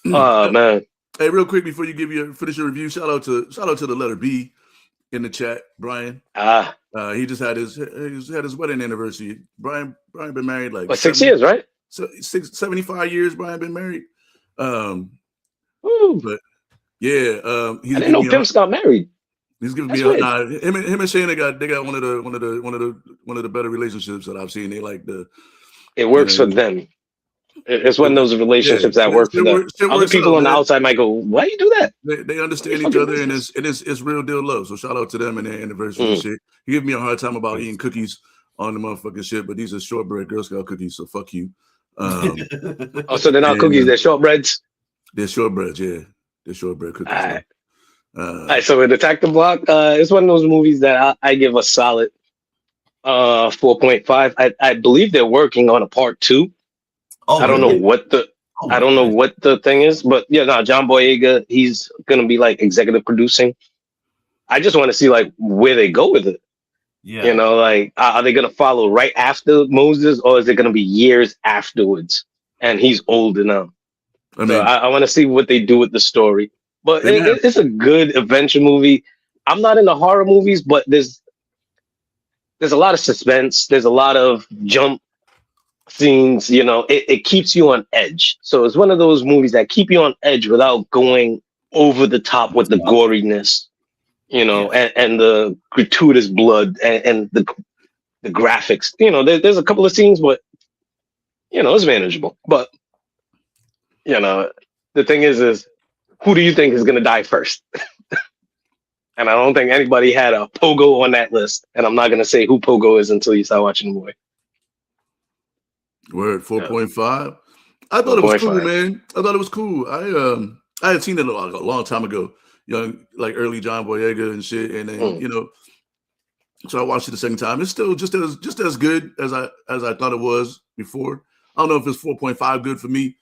Man. Hey, real quick before you finish your review, shout out to the letter B in the chat, Brian. He just had his wedding anniversary. Brian been married like 6 years, right? So 75 years. Brian been married. But yeah, I didn't know Pimps got married. He's giving me him and Shane. They got one of the better relationships that I've seen. They like it works for them. It's one of those relationships that work for them. Other people on the outside might go, "Why you do that?" They understand each other, and it's real deal love. So shout out to them and their anniversary and shit. He gave me a hard time about eating cookies on the motherfucking shit, but these are shortbread Girl Scout cookies, so fuck you. So they're not cookies; they're shortbreads. They're shortbreads, yeah. They're shortbread cookies. All right. So with Attack the Block, it's one of those movies that I give a solid 4.5. I believe they're working on a part 2. I don't know what the thing is, but John Boyega, he's gonna be like executive producing. I just want to see like where they go with it. Yeah. Like are they gonna follow right after Moses, or is it gonna be years afterwards? And he's old enough. I want to see what they do with the story. But it's a good adventure movie. I'm not into horror movies, but there's a lot of suspense. There's a lot of jump scenes. It keeps you on edge. So it's one of those movies that keep you on edge without going over the top with the goriness, and the gratuitous blood and the graphics. There's a couple of scenes, but it's manageable. But the thing is who do you think is going to die first? And I don't think anybody had a Pogo on that list. And I'm not going to say who Pogo is until you start watching the movie. Word 4.5. I thought it was cool, man. I thought it was cool. I had seen it a long time ago, like early John Boyega and shit, and then so I watched it the second time. It's still just as good as I thought it was before. I don't know if it's 4.5 good for me,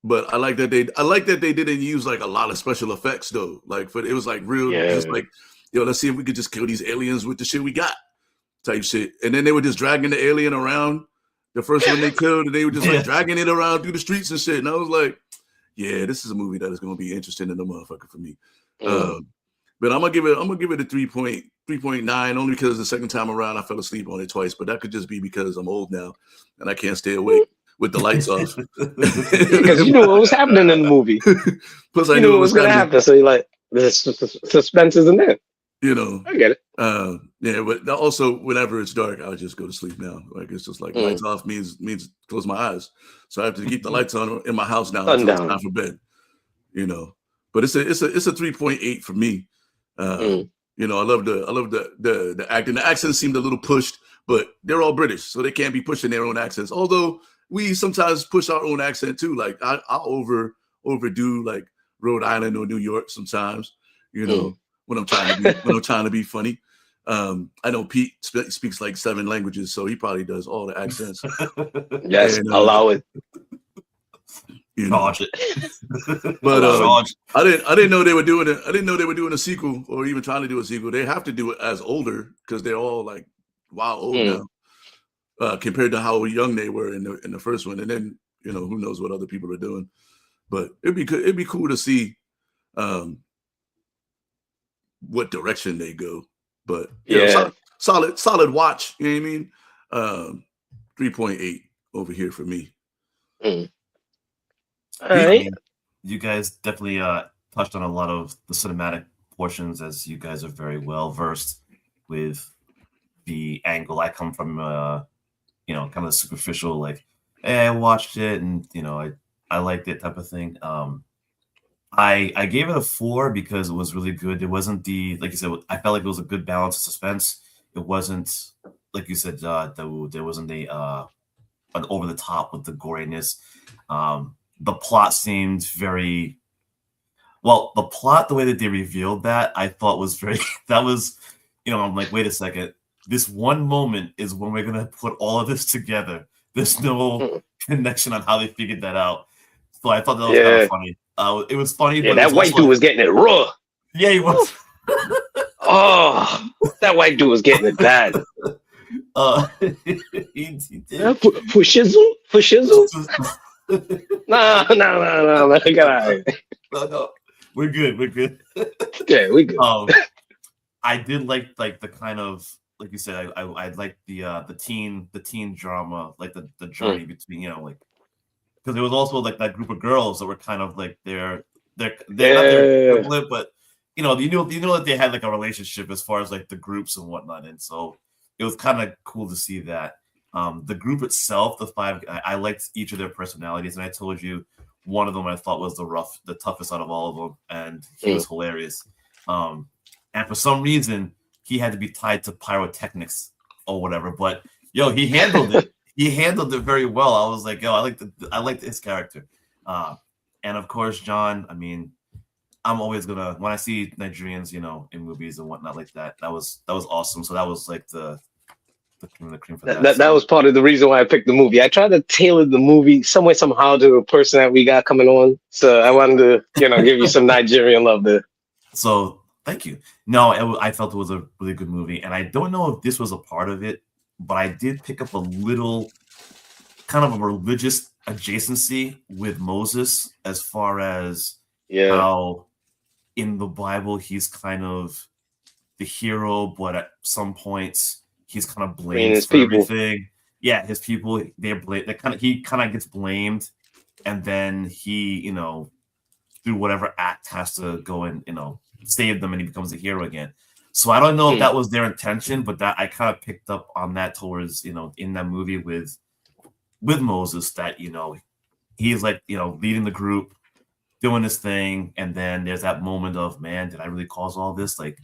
but I like that they didn't use like a lot of special effects though. Like it was like real, just like let's see if we could just kill these aliens with the shit we got. Type shit, and then they were just dragging the alien around. The first one they killed, and they were just like dragging it around through the streets and shit. And I was like, "Yeah, this is a movie that is going to be interesting in the motherfucker for me." But I'm gonna give it a 3.9 only because the second time around I fell asleep on it twice. But that could just be because I'm old now and I can't stay awake with the lights off. Because you knew what was happening in the movie. Plus, I knew what was going to happen. So you're like, the suspense isn't there. I get it. But also whenever it's dark, I'll just go to sleep now. Like it's just like lights off means close my eyes. So I have to keep the lights on in my house now until it's time for bed. But it's a 3.8 for me. I love the acting. The accents seemed a little pushed, but they're all British, so they can't be pushing their own accents. Although we sometimes push our own accent too. Like I'll overdo like Rhode Island or New York sometimes, you know, when I'm trying to be funny. I know Pete speaks like 7 languages, so he probably does all the accents. Yes, and, allow it. You know. But I didn't know they were doing it. I didn't know they were doing a sequel or even trying to do a sequel. They have to do it as older because they're all like old now, compared to how young they were in the first one. And then you know who knows what other people are doing. But it'd be cool to see what direction they go. But know, solid watch. You know what I mean? 3.8 over here for me. All right. You guys definitely touched on a lot of the cinematic portions, as you guys are very well versed with the angle. I come from, you know, kind of superficial, like, hey, I watched it and you know, I liked it type of thing. I gave it a 4 because it was really good. It wasn't like you said, I felt like it was a good balance of suspense. It wasn't, like you said, there wasn't an over the top with the goriness. The plot seemed very well. The plot, the way that they revealed that, I thought was very. That was, you know, I'm like, wait a second. This one moment is when we're gonna put all of this together. There's no connection on how they figured that out. So I thought that was kind of funny. It was funny. Yeah, but that white dude was getting it raw. Yeah, he was. Oh, that white dude was getting it bad. He did. For shizzle. No, get out of here. No. We're good. Yeah, we good. I did like the kind of, like you said, I like the teen drama, like the journey between, you know, like, because there was also like that group of girls that were kind of like they're not their equivalent, but you know that they had like a relationship as far as like the groups and whatnot, and so it was kind of cool to see that. The group itself, the 5, I liked each of their personalities, and I told you one of them I thought was the toughest out of all of them, and he was hilarious. And for some reason, he had to be tied to pyrotechnics or whatever, but yo, he handled it. He handled it very well. I was like, yo, I liked his character. And of course, John, I mean, I'm always gonna, when I see Nigerians, you know, in movies and whatnot like that, that was awesome. So that was like the cream for that. That was part of the reason why I picked the movie. I tried to tailor the movie somehow to a person that we got coming on. So I wanted to, you know, give you some Nigerian love there. So thank you. No, I felt it was a really good movie, and I don't know if this was a part of it, but I did pick up a little kind of a religious adjacency with Moses, as far as how in the Bible he's kind of the hero, but at some points he's kind of blamed for everything. Yeah, his people, he kind of gets blamed, and then he, you know, through whatever act has to go and, you know, save them, and he becomes a hero again. So I don't know if that was their intention, but that I kind of picked up on that towards, you know, in that movie with Moses, that, you know, he's like, you know, leading the group, doing this thing, and then there's that moment of, man, did I really cause all this? Like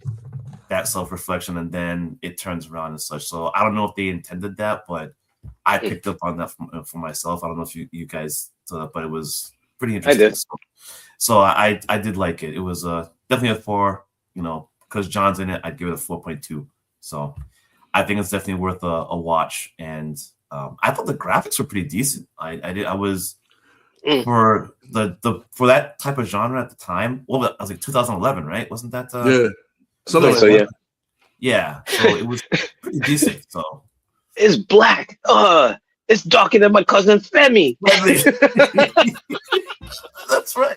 that self-reflection, and then it turns around and such. So I don't know if they intended that, but I picked up on that for myself. I don't know if you guys saw that, but it was pretty interesting. I did. So I did like it. It was definitely a 4, you know, because John's in it. I'd give it a 4.2. So I think it's definitely worth a watch. And I thought the graphics were pretty decent. I was for for that type of genre at the time. Well, that was like 2011, right? Wasn't that? Yeah. Something like that. Yeah. So it was pretty decent. So it's black. It's darker than my cousin Femi. That's right.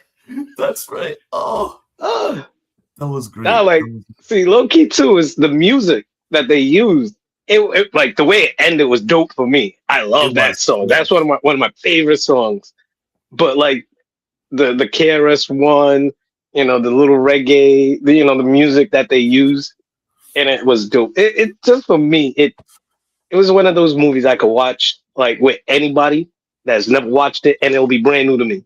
Oh, that was great. Now, like, see, low key too is the music that they used. It like the way it ended was dope for me. I love that song. That's one of my favorite songs. But like the KRS One, you know, the little reggae, you know, the music that they used, and it was dope. It just for me, it was one of those movies I could watch like with anybody that's never watched it, and it'll be brand new to me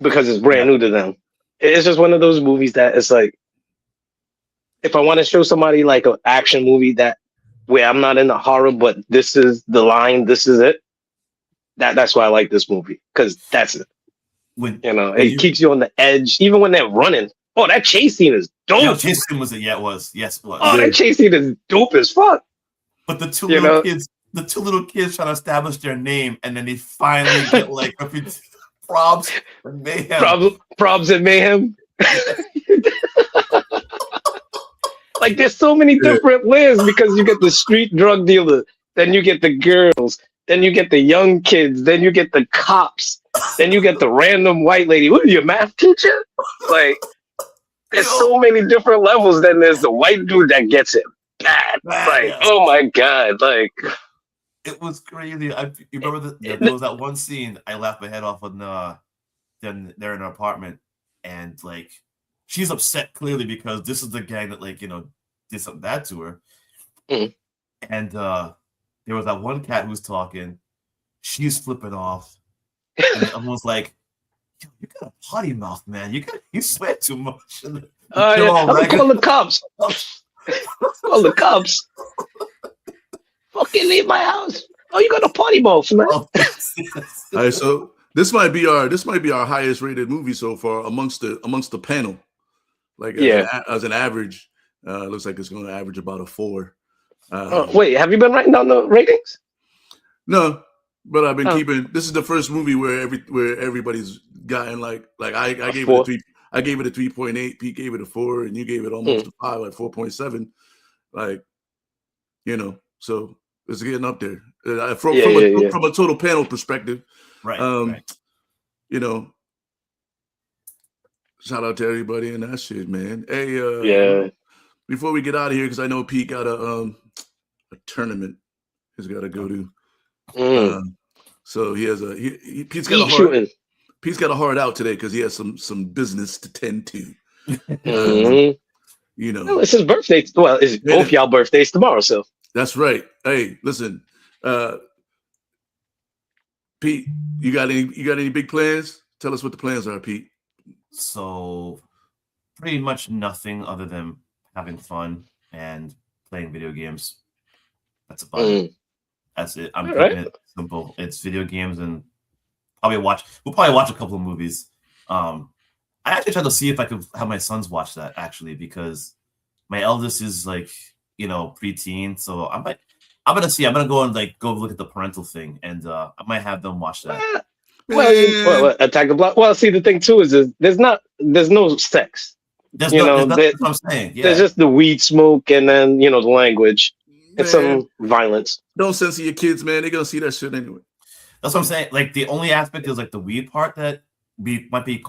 because it's brand new to them. It's just one of those movies that it's like, if I want to show somebody like an action movie that where I'm not into horror, but this is the line, this is it, That's why I like this movie, because that's it. It Keeps you on the edge, even when they're running. Oh, that chase scene is dope. Yeah, chase scene was it? Yeah, it was. Yes, it was. Oh, that chase scene is dope as fuck. But the two little kids trying to establish their name, and then they finally get like a few probs and mayhem. Probs and mayhem. Like, there's so many different layers, because you get the street drug dealer, then you get the girls, then you get the young kids, then you get the cops, then you get the random white lady. What are you, a math teacher? Like, there's so many different levels. Then there's the white dude that gets it bad. Like, oh my god, like, it was crazy. You remember there was that one scene I laughed my head off when then they're in an apartment, and like she's upset clearly because this is the gang that did something bad to her. And there was that one cat who was talking. She's flipping off, and everyone's like, "You got a potty mouth, man. You sweat too much." Call the cops. Call the cops. Fucking leave my house. Oh, you got a potty mouth, man. All right, so this might be our highest rated movie so far amongst the panel. Like, as an average, looks like it's going to average about a 4. Wait, have you been writing down the ratings? No, but I've been keeping. This is the first movie where everybody's gotten like I gave it a 3. I gave it a 3.8. Pete gave it a 4, and you gave it almost a 5, like 4.7. Like, so it's getting up there. From a total panel perspective, right. Shout out to everybody and that shit, man. Hey, before we get out of here, because I know Pete got a tournament he's got to go to. So he has Pete's got a hard out today because he has some business to tend to. Well, it's his birthday. Well, it's both y'all birthdays tomorrow, so that's right. Hey, listen, Pete, you got any big plans? Tell us what the plans are, Pete. So, pretty much nothing other than having fun and playing video games. That's about it. That's it. I'm keeping it simple. It's video games, and we'll probably watch a couple of movies. I actually tried to see if I could have my sons watch that, actually, because my eldest is like, preteen. So I'm gonna go and go look at the parental thing, and I might have them watch that. Well, Attack the Block. Well, see, the thing too is there's no sex. That's what I'm saying. Yeah. There's just the weed smoke, and then the language and some violence. Don't censor your kids, man. They're gonna see that shit anyway. That's what I'm saying. Like, the only aspect is like the weed part that might be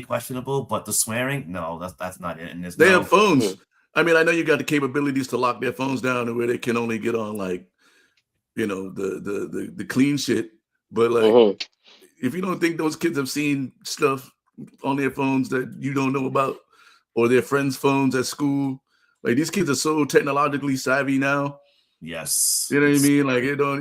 questionable, but the swearing, no, that's not it. And they have phones. I mean, I know you got the capabilities to lock their phones down to where they can only get on the clean shit. But if you don't think those kids have seen stuff on their phones that you don't know about, or their friends' phones at school, like, these kids are so technologically savvy now. Yes. You know what I mean?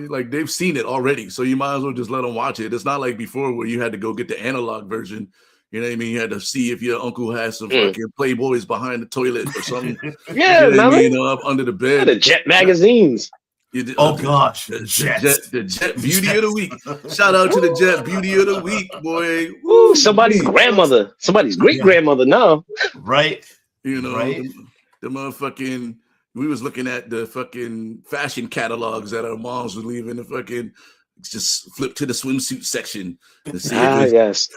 Like, they've seen it already, so you might as well just let them watch it. It's not like before where you had to go get the analog version. You know what I mean? You had to see if your uncle has some fucking Playboys behind the toilet or something. Up under the bed. The Jet magazines. Gosh. The Jet Beauty of the Week. Shout out to the Jet Beauty of the Week, boy. Woo, somebody's grandmother. Somebody's great-grandmother now. Right. The motherfucking... We was looking at the fucking fashion catalogs that our moms were leaving, just flip to the swimsuit section and see yes.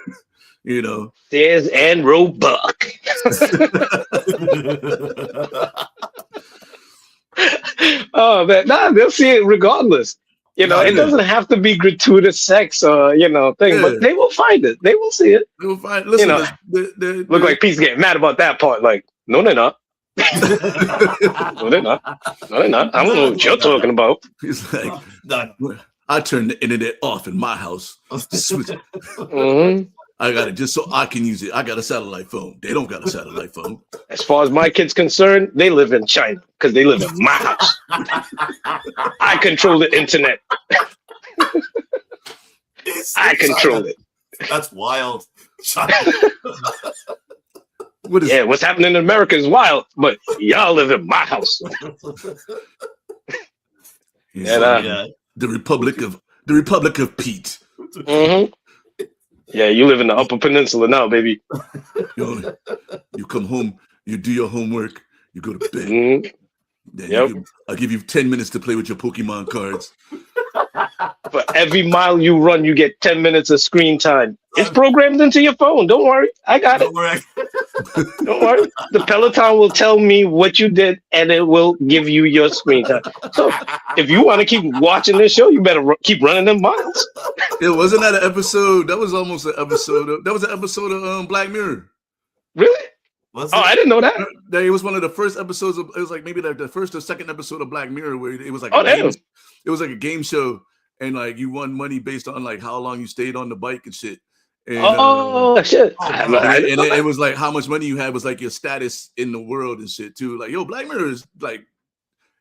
There's and Roebuck. Oh man, they'll see it regardless. It doesn't have to be gratuitous sex or thing, but they will find it. They will see it. They will find. Listen, look like Pete's getting mad about that part. Like, no, they're not. No, they're not. No, they're not. I don't know what you're talking about. He's like, I turned the internet off in my house. I got it just so I can use it. I got a satellite phone. They don't got a satellite phone. As far as my kid's concerned, they live in China because they live in my house. I control the internet. I control it. That's wild. What's happening in America is wild, but y'all live in my house. The Republic of Pete. Mm-hmm. Yeah, you live in the Upper Peninsula now, baby. You come home, you do your homework, you go to bed. Mm-hmm. Then I'll give you 10 minutes to play with your Pokemon cards. For every mile you run, you get 10 minutes of screen time. It's programmed into your phone. Don't worry. I got it. Don't worry. The Peloton will tell me what you did, and it will give you your screen time. So if you want to keep watching this show, you better keep running them miles. It wasn't that an episode. That was almost an episode. That was an episode of Black Mirror. Really? I didn't know that. It was one of the first episodes of. It was like maybe like the first or second episode of Black Mirror where it was like it was like a game show, and like you won money based on like how long you stayed on the bike and shit. And, shit! And it was like how much money you had was like your status in the world and shit too. Like Black Mirror is like,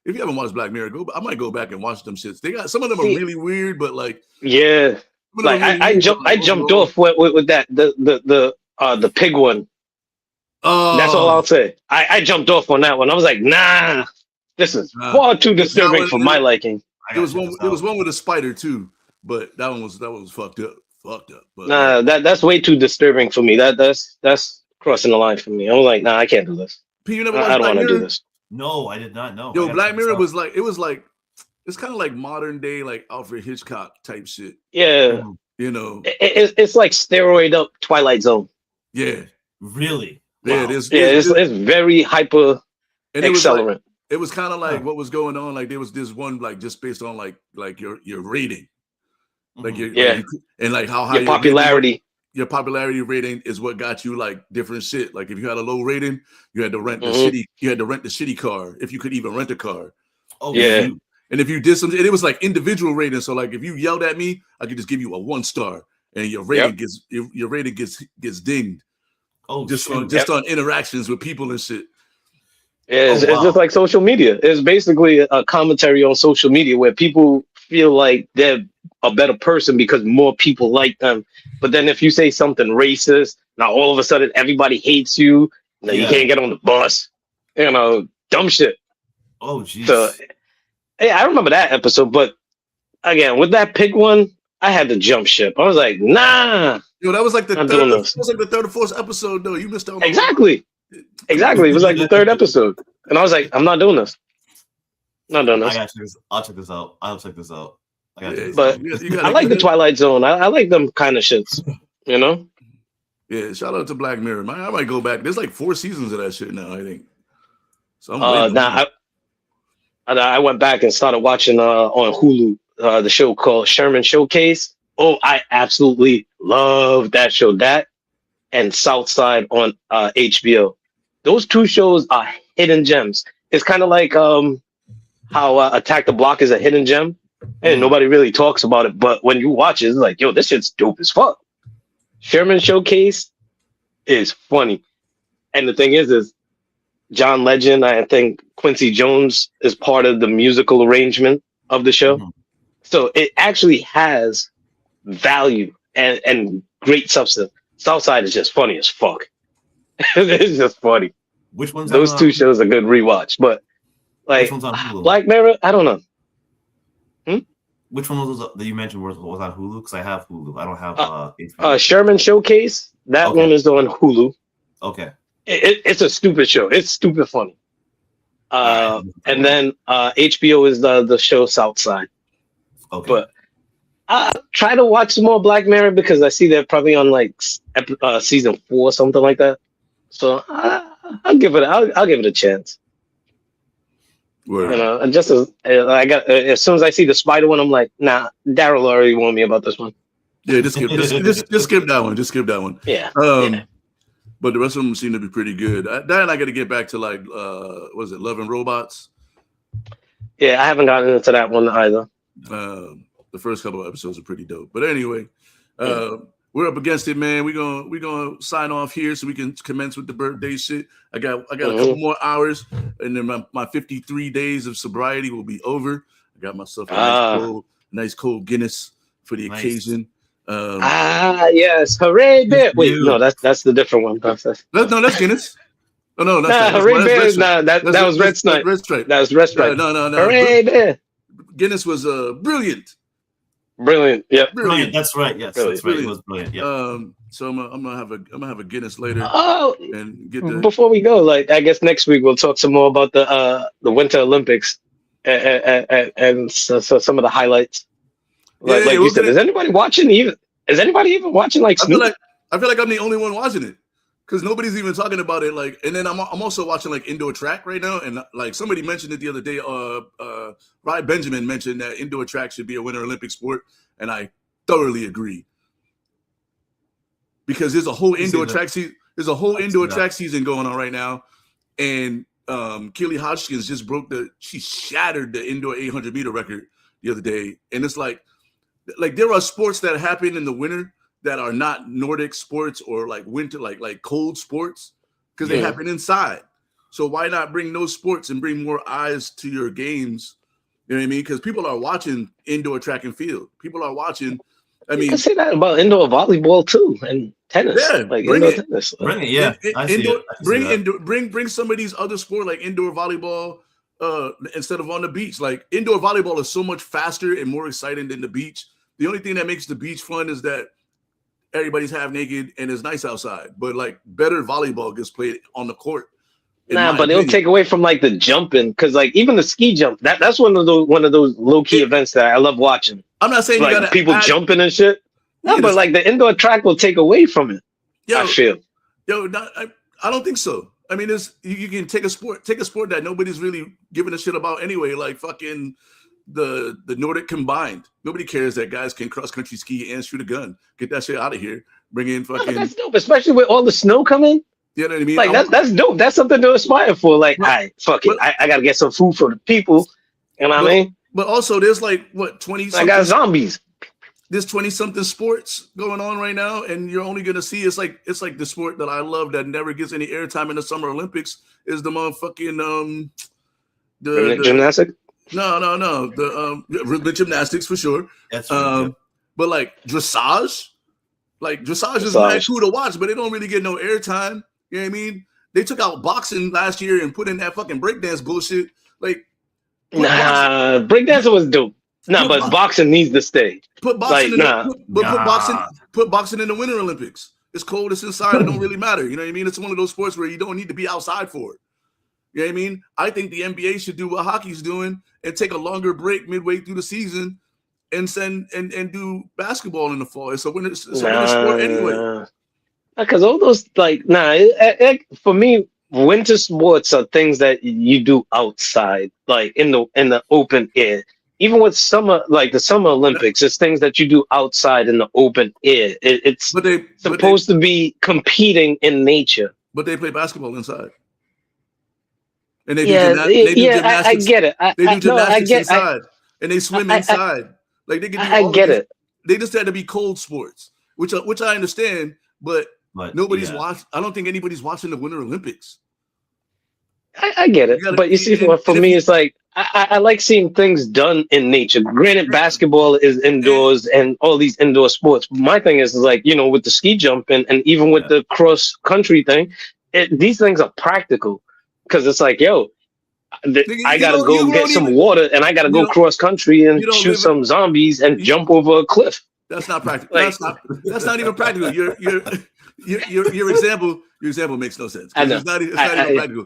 if you haven't watched Black Mirror, I might go back and watch them shits. They got some of them are really weird, but like like I jumped off with that the pig one. That's all I'll say. I jumped off on that one. I was like, nah, this is far too disturbing for my liking. There was one with a spider too, but that one was fucked up. But that's way too disturbing for me. That's crossing the line for me. I was like, nah, I can't do this. P, you never I don't want to do this. No, I did not know. Black Mirror was like it's kind of like modern day like Alfred Hitchcock type shit. Yeah, it's like steroid up Twilight Zone. Yeah, really. Yeah, wow. It's very hyper accelerant. It was kind of like what was going on. Like there was this one like just based on like your rating, like and like how high your popularity. Your popularity rating is what got you like different shit. Like if you had a low rating, you had to rent the shitty car if you could even rent a car. Oh yeah. And if you did something, and it was like individual rating. So like if you yelled at me, I could just give you a 1 star, and your rating gets dinged. Oh, just on interactions with people and shit. Yeah, it's just like social media. It's basically a commentary on social media where people feel like they're a better person because more people like them. But then if you say something racist, now all of a sudden everybody hates you. Now you can't get on the bus. Dumb shit. Oh, jeez. So, I remember that episode. But again, with that pig one, I had to jump ship. I was like, nah. That was like the third or fourth episode, though. You missed out. Exactly. It was like the third episode, and I was like, I'm not doing this. Not doing this. I'll check this out. But I like the Twilight Zone. I like them kind of shits. Yeah. Shout out to Black Mirror. I might go back. There's like 4 seasons of that shit now, I think. So I went back and started watching on Hulu the show called Sherman Showcase. Oh, I absolutely love that show. That and Southside on HBO. Those 2 shows are hidden gems. It's kind of like how Attack the Block is a hidden gem, and nobody really talks about it. But when you watch it, it's like, this shit's dope as fuck. Sherman Showcase is funny. And the thing is John Legend, I think Quincy Jones is part of the musical arrangement of the show. Mm-hmm. So it actually has value and great substance. Southside is just funny as fuck. It's just funny. Which one's those 2 shows are good rewatch, but like Black Mirror, I don't know. Which one was that you mentioned was on Hulu? Because I have Hulu. I don't have HBO. Sherman Showcase. That one is on Hulu. Okay. It's a stupid show. It's stupid funny. And then HBO is the show Southside. Okay. But I try to watch some more Black Mirror because I see they're probably on like season 4 or something like that. So I'll give it a chance. Word. And just as soon as I see the spider one, I'm like, nah, Daryl already warned me about this one. Yeah, just skip that one. Just skip that one. Yeah. But the rest of them seem to be pretty good. I got to get back to like, was it Love and Robots? Yeah, I haven't gotten into that one either. The first couple of episodes are pretty dope. But anyway, we're up against it, man. We're gonna sign off here so we can commence with the birthday shit. I got a couple more hours, and then my 53 days of sobriety will be over. I got myself a nice cold Guinness for the occasion. Yes, hooray beer. Wait, no, that's the different one. That's Guinness. Oh no, that's hooray beer. That was Red Stripe. That was Red Stripe. No. Hooray beer. Guinness was brilliant. Brilliant. Yeah. Brilliant. That's right. Yes, Brilliant. that's right. It was brilliant. Yeah. So I'm gonna have a Guinness later. Oh, and get the. before we go, like I guess next week we'll talk some more about the Winter Olympics and so some of the highlights. Like you said, is anybody even watching like Snoop? I feel like I'm the only one watching it because nobody's even talking about it. Like, and then I'm also watching like indoor track right now, and like somebody mentioned it the other day. Ryan Benjamin mentioned that indoor track should be a Winter Olympic sport, and I thoroughly agree because there's a whole indoor track season. There's a whole indoor track season going on right now, and Keely Hodgkins just she shattered the indoor 800 meter record the other day, and it's like there are sports that happen in the winter that are not Nordic sports or like winter, like cold sports, because they happen inside. So why not bring those sports and bring more eyes to your games? You know what I mean? Because people are watching indoor track and field. People are watching. I mean, I say that about indoor volleyball too, and tennis. Yeah, like bring indoor it. tennis. Bring it. Yeah, bring some of these other sports like indoor volleyball instead of on the beach. Like indoor volleyball is so much faster and more exciting than the beach. The only thing that makes the beach fun is that everybody's half naked and it's nice outside. But like better volleyball gets played on the court. Nah, but it'll take away from like the jumping, because like even the ski jump, that's one of those low key events that I love watching. I'm not saying like you gotta people jumping and shit. No, but like the indoor track will take away from it. I feel. I don't think so. I mean, you can take a sport that nobody's really giving a shit about anyway, like fucking the Nordic combined. Nobody cares that guys can cross country ski and shoot a gun. Get that shit out of here. Bring in fucking. That's dope, especially with all the snow coming. You know what I mean? Like that's dope. That's something to aspire for. Like, all right, fuck it. I gotta get some food for the people. You know what I mean? But also, there's like what 20. I got zombies. There's 20-something sports going on right now, and you're only gonna see it's like the sport that I love that never gets any airtime in the Summer Olympics is the motherfucking the gymnastics. No, the gymnastics for sure. That's really but like dressage is mad cool to watch, but they don't really get no airtime. You know what I mean? They took out boxing last year and put in that fucking breakdance bullshit. Like, breakdancing was dope. But boxing needs to stay. Put boxing put boxing in the Winter Olympics. It's cold, it's inside, it don't really matter. You know what I mean? It's one of those sports where you don't need to be outside for it. You know what I mean? I think the NBA should do what hockey's doing and take a longer break midway through the season and do basketball in the fall. It's a winter sport anyway. Because all those for me, winter sports are things that you do outside, like in the open air. Even with summer, like the Summer Olympics, it's things that you do outside in the open air. It's supposed to be competing in nature. But they play basketball inside. And they do gymnastics. I get it. They do gymnastics inside. And they swim inside. Like they can do I get it. They just had to be cold sports, which I understand, but nobody's watching. I don't think anybody's watching the Winter Olympics. I get it. But you see, for me, it's like I like seeing things done in nature. Granted, basketball is indoors and all these indoor sports. My thing is like, with the ski jump and even with the cross country thing, these things are practical. Because it's like, I gotta go get some water and I gotta go cross country and shoot some zombies and jump over a cliff. That's not practical. That's not even practical. Your example makes no sense. I know. It's not even practical.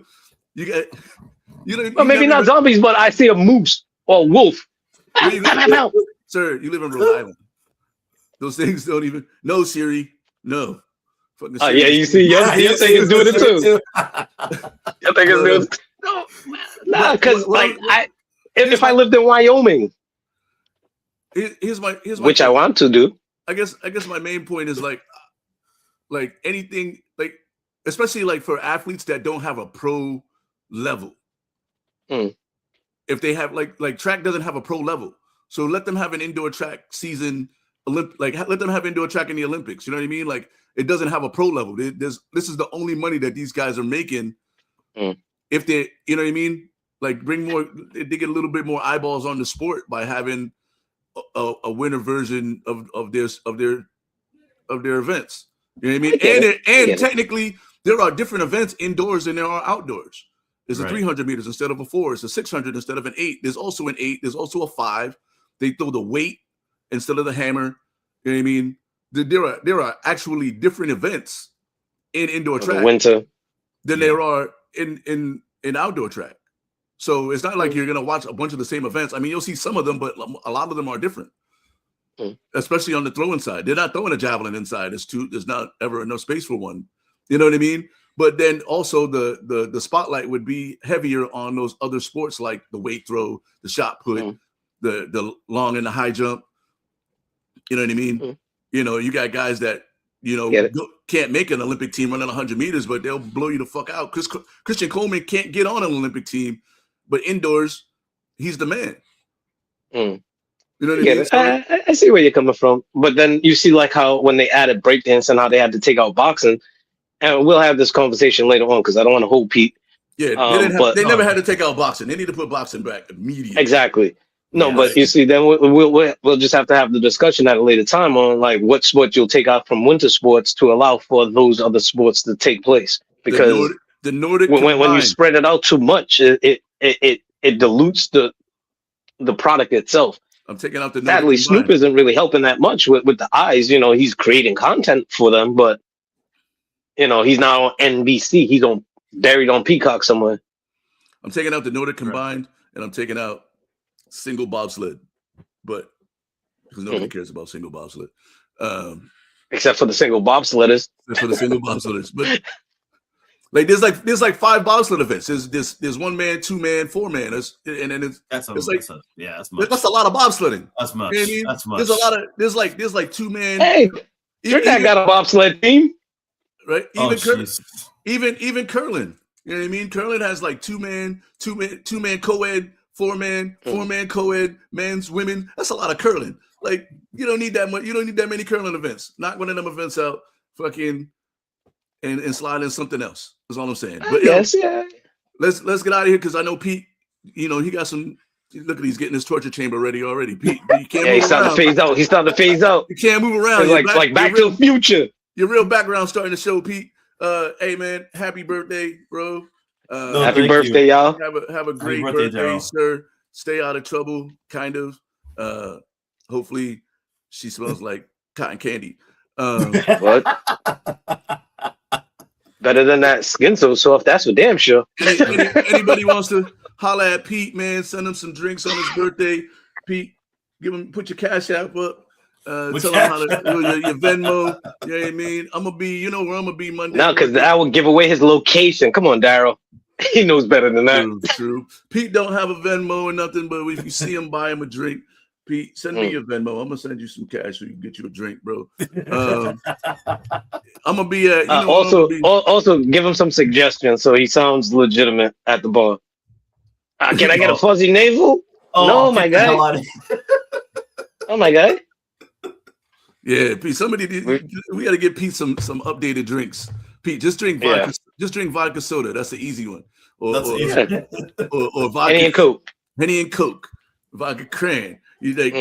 Well, maybe not zombies, but I see a moose or a wolf. Sir, you live in Rhode Island. Those things don't even. No, Siri. No. Oh yeah, you see, your thing is doing it too. Your thing is doing it. No, because if I lived in Wyoming, here's my which I want to do. I guess my main point is like anything like, especially like for athletes that don't have a pro level. If they have like track doesn't have a pro level, so let them have an indoor track season. Let them have indoor track in the Olympics. You know what I mean? Like it doesn't have a pro level. This is the only money that these guys are making. If they, you know what I mean? Like they get a little bit more eyeballs on the sport by having a winter version of their events. You know what I mean? And technically there are different events indoors than there are outdoors. There's a 300 meters instead of a 4. It's a 600 instead of an 8. There's also an 8. There's also a 5. They throw the weight instead of the hammer. You know what I mean? There are actually different events in indoor track winter than there are in outdoor track. So it's not like you're gonna watch a bunch of the same events. I mean, you'll see some of them, but a lot of them are different. Especially on the throwing side. They're not throwing a javelin inside. There's not ever enough space for one. You know what I mean? But then also the spotlight would be heavier on those other sports like the weight throw, the shot put, the long and the high jump. You know what I mean? You know, you got guys that, you know, can't make an Olympic team running 100 meters, but they'll blow you the fuck out. Christian Coleman can't get on an Olympic team, but indoors, he's the man. You know what I mean? I see where you're coming from, but then you see like how when they added breakdance and how they had to take out boxing, and we'll have this conversation later on because I don't want to hold Pete. Yeah, they never had to take out boxing. They need to put boxing back immediately. Exactly. No, but you see, then we'll just have to have the discussion at a later time on like what sport you'll take out from winter sports to allow for those other sports to take place. Because the Nordic when you spread it out too much, it dilutes the product itself. I'm taking out the Nordic sadly, Snoop isn't really helping that much with the eyes. You know, he's creating content for them, but you know, he's not on NBC. He's buried on Peacock somewhere. I'm taking out the Nordic combined, and I'm taking out single bobsled, but because nobody cares about single bobsled, except for the single bobsledders. But like there's like 5 bobsled events. There's 1 man, 2 man, 4 man. That's much. That's a lot of bobsledding. That's much. You know what I mean? That's much. There's a lot of there's like 2 man. Hey, Trinidad got a bobsled team, right? Even curling. You know what I mean? Curling has like 2 man co-ed, 4 man co-ed, men's, women. That's a lot of curling. Like you don't need that much. You don't need that many curling events. Knock one of them events out, fucking, and slide in something else. That's all I'm saying. But yes, let's get out of here because I know Pete. You know he got some. Look at he's getting his torture chamber ready already. Pete, you can't. He's starting to phase out. He's starting to phase out. You can't move around. Like Back to the Future. Your real background starting to show, Pete. Hey man, happy birthday, bro. Happy birthday, y'all. Have a great birthday, sir. Stay out of trouble, kind of. Hopefully she smells like cotton candy. What? Better than that skin so soft, that's for damn sure. Anybody wants to holler at Pete, man, send him some drinks on his birthday. Pete, put your cash app up. Tell him how to do your Venmo. You know what I mean? I'm gonna be, you know where I'm gonna be Monday. No, because I will give away his location. Come on, Daryl. He knows better than that. True. Pete don't have a Venmo or nothing, but if you see him, buy him a drink. Pete, send me your Venmo. I'm gonna send you some cash so you can get you a drink, bro. I'm gonna be at. Also, give him some suggestions so he sounds legitimate at the bar. Can I get a fuzzy navel? No, my guy. Oh my guy. Yeah, Pete. We got to get Pete some updated drinks. Pete, just drink vodka. Yeah. Just drink vodka soda. That's the easy one. Or vodka. Henny and Coke. Vodka cran. You like?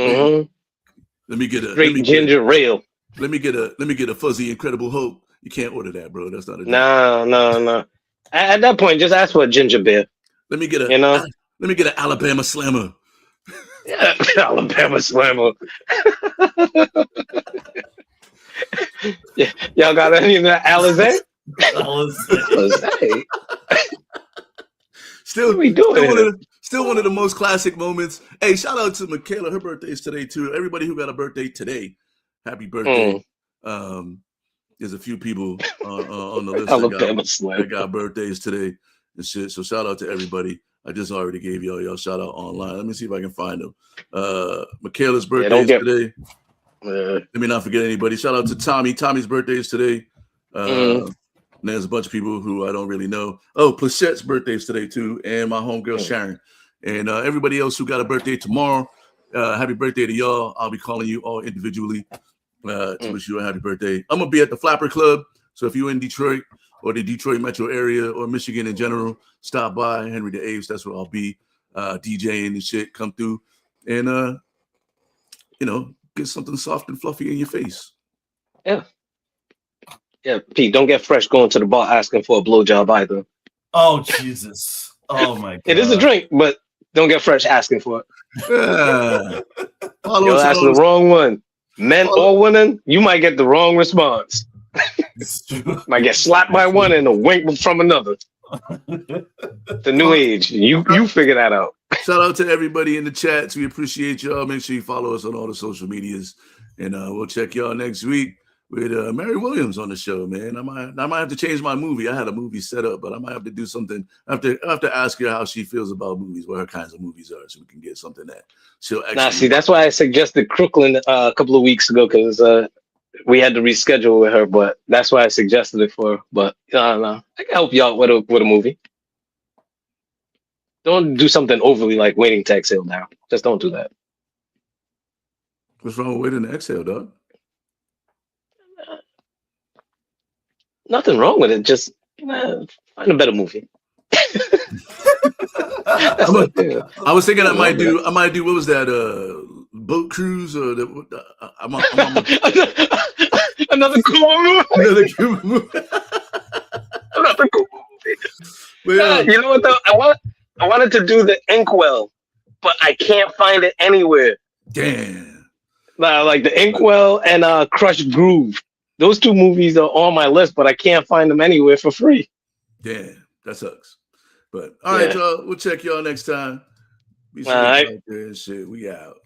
Let me get a ginger ale. Let me get a fuzzy Incredible Hope. You can't order that, bro. That's not a. No. At that point, just ask for a ginger beer. Let me get Let me get an Alabama Slammer. Yeah, Alabama Slammer. Yeah, y'all got any of that Alizé? Alizé. Still, we doing? Still one of the most classic moments. Hey, shout out to Michaela. Her birthday is today too. Everybody who got a birthday today, happy birthday. There's a few people on the list that got birthdays today and shit. So shout out to everybody. I just already gave y'all shout out online. Let me see if I can find them. Michaela's birthday is today. Let me not forget anybody. Shout out to Tommy. Tommy's birthday is today. And there's a bunch of people who I don't really know. Oh, Plachette's birthday is today too, and my homegirl Sharon, and everybody else who got a birthday tomorrow. Happy birthday to y'all! I'll be calling you all individually to wish you a happy birthday. I'm gonna be at the Flapper Club, so if you're in Detroit or the Detroit metro area or Michigan in general, stop by Henry VIII. That's where I'll be DJing and shit. Come through and get something soft and fluffy in your face. Yeah, Pete, don't get fresh going to the bar asking for a blowjob either. Oh, Jesus. Oh, my God. It is a drink, but Don't get fresh asking for it. Yeah. You're asking the wrong one. Men or women, you might get the wrong response. Might get slapped by one and a wink from another. The new age. You figure that out. Shout out to everybody in the chats. We appreciate y'all. Make sure you follow us on all the social medias. And we'll check y'all next week with Mary Williams on the show, man. I might have to change my movie. I had a movie set up, but I might have to do something. I have to ask her how she feels about movies, what her kinds of movies are, so we can get something that she'll actually. That's why I suggested Crooklyn a couple of weeks ago, because we had to reschedule with her, but that's why I suggested it for her. But no, I can help you out with a movie. Don't do something overly like Waiting to Exhale now. Just don't do that. What's wrong with Waiting to Exhale, dog? Nothing wrong with it. Just find a better movie. I was thinking I might do. What was that? Boat cruise or another cool movie. Another cool movie. Another cool movie. Well, you know what though? I wanted to do The Inkwell, but I can't find it anywhere. Damn. Like The Inkwell and Crushed Groove. Those two movies are on my list, but I can't find them anywhere for free. Damn, that sucks. But all right, y'all. We'll check y'all next time. Be sure all right. out there and shit. We out.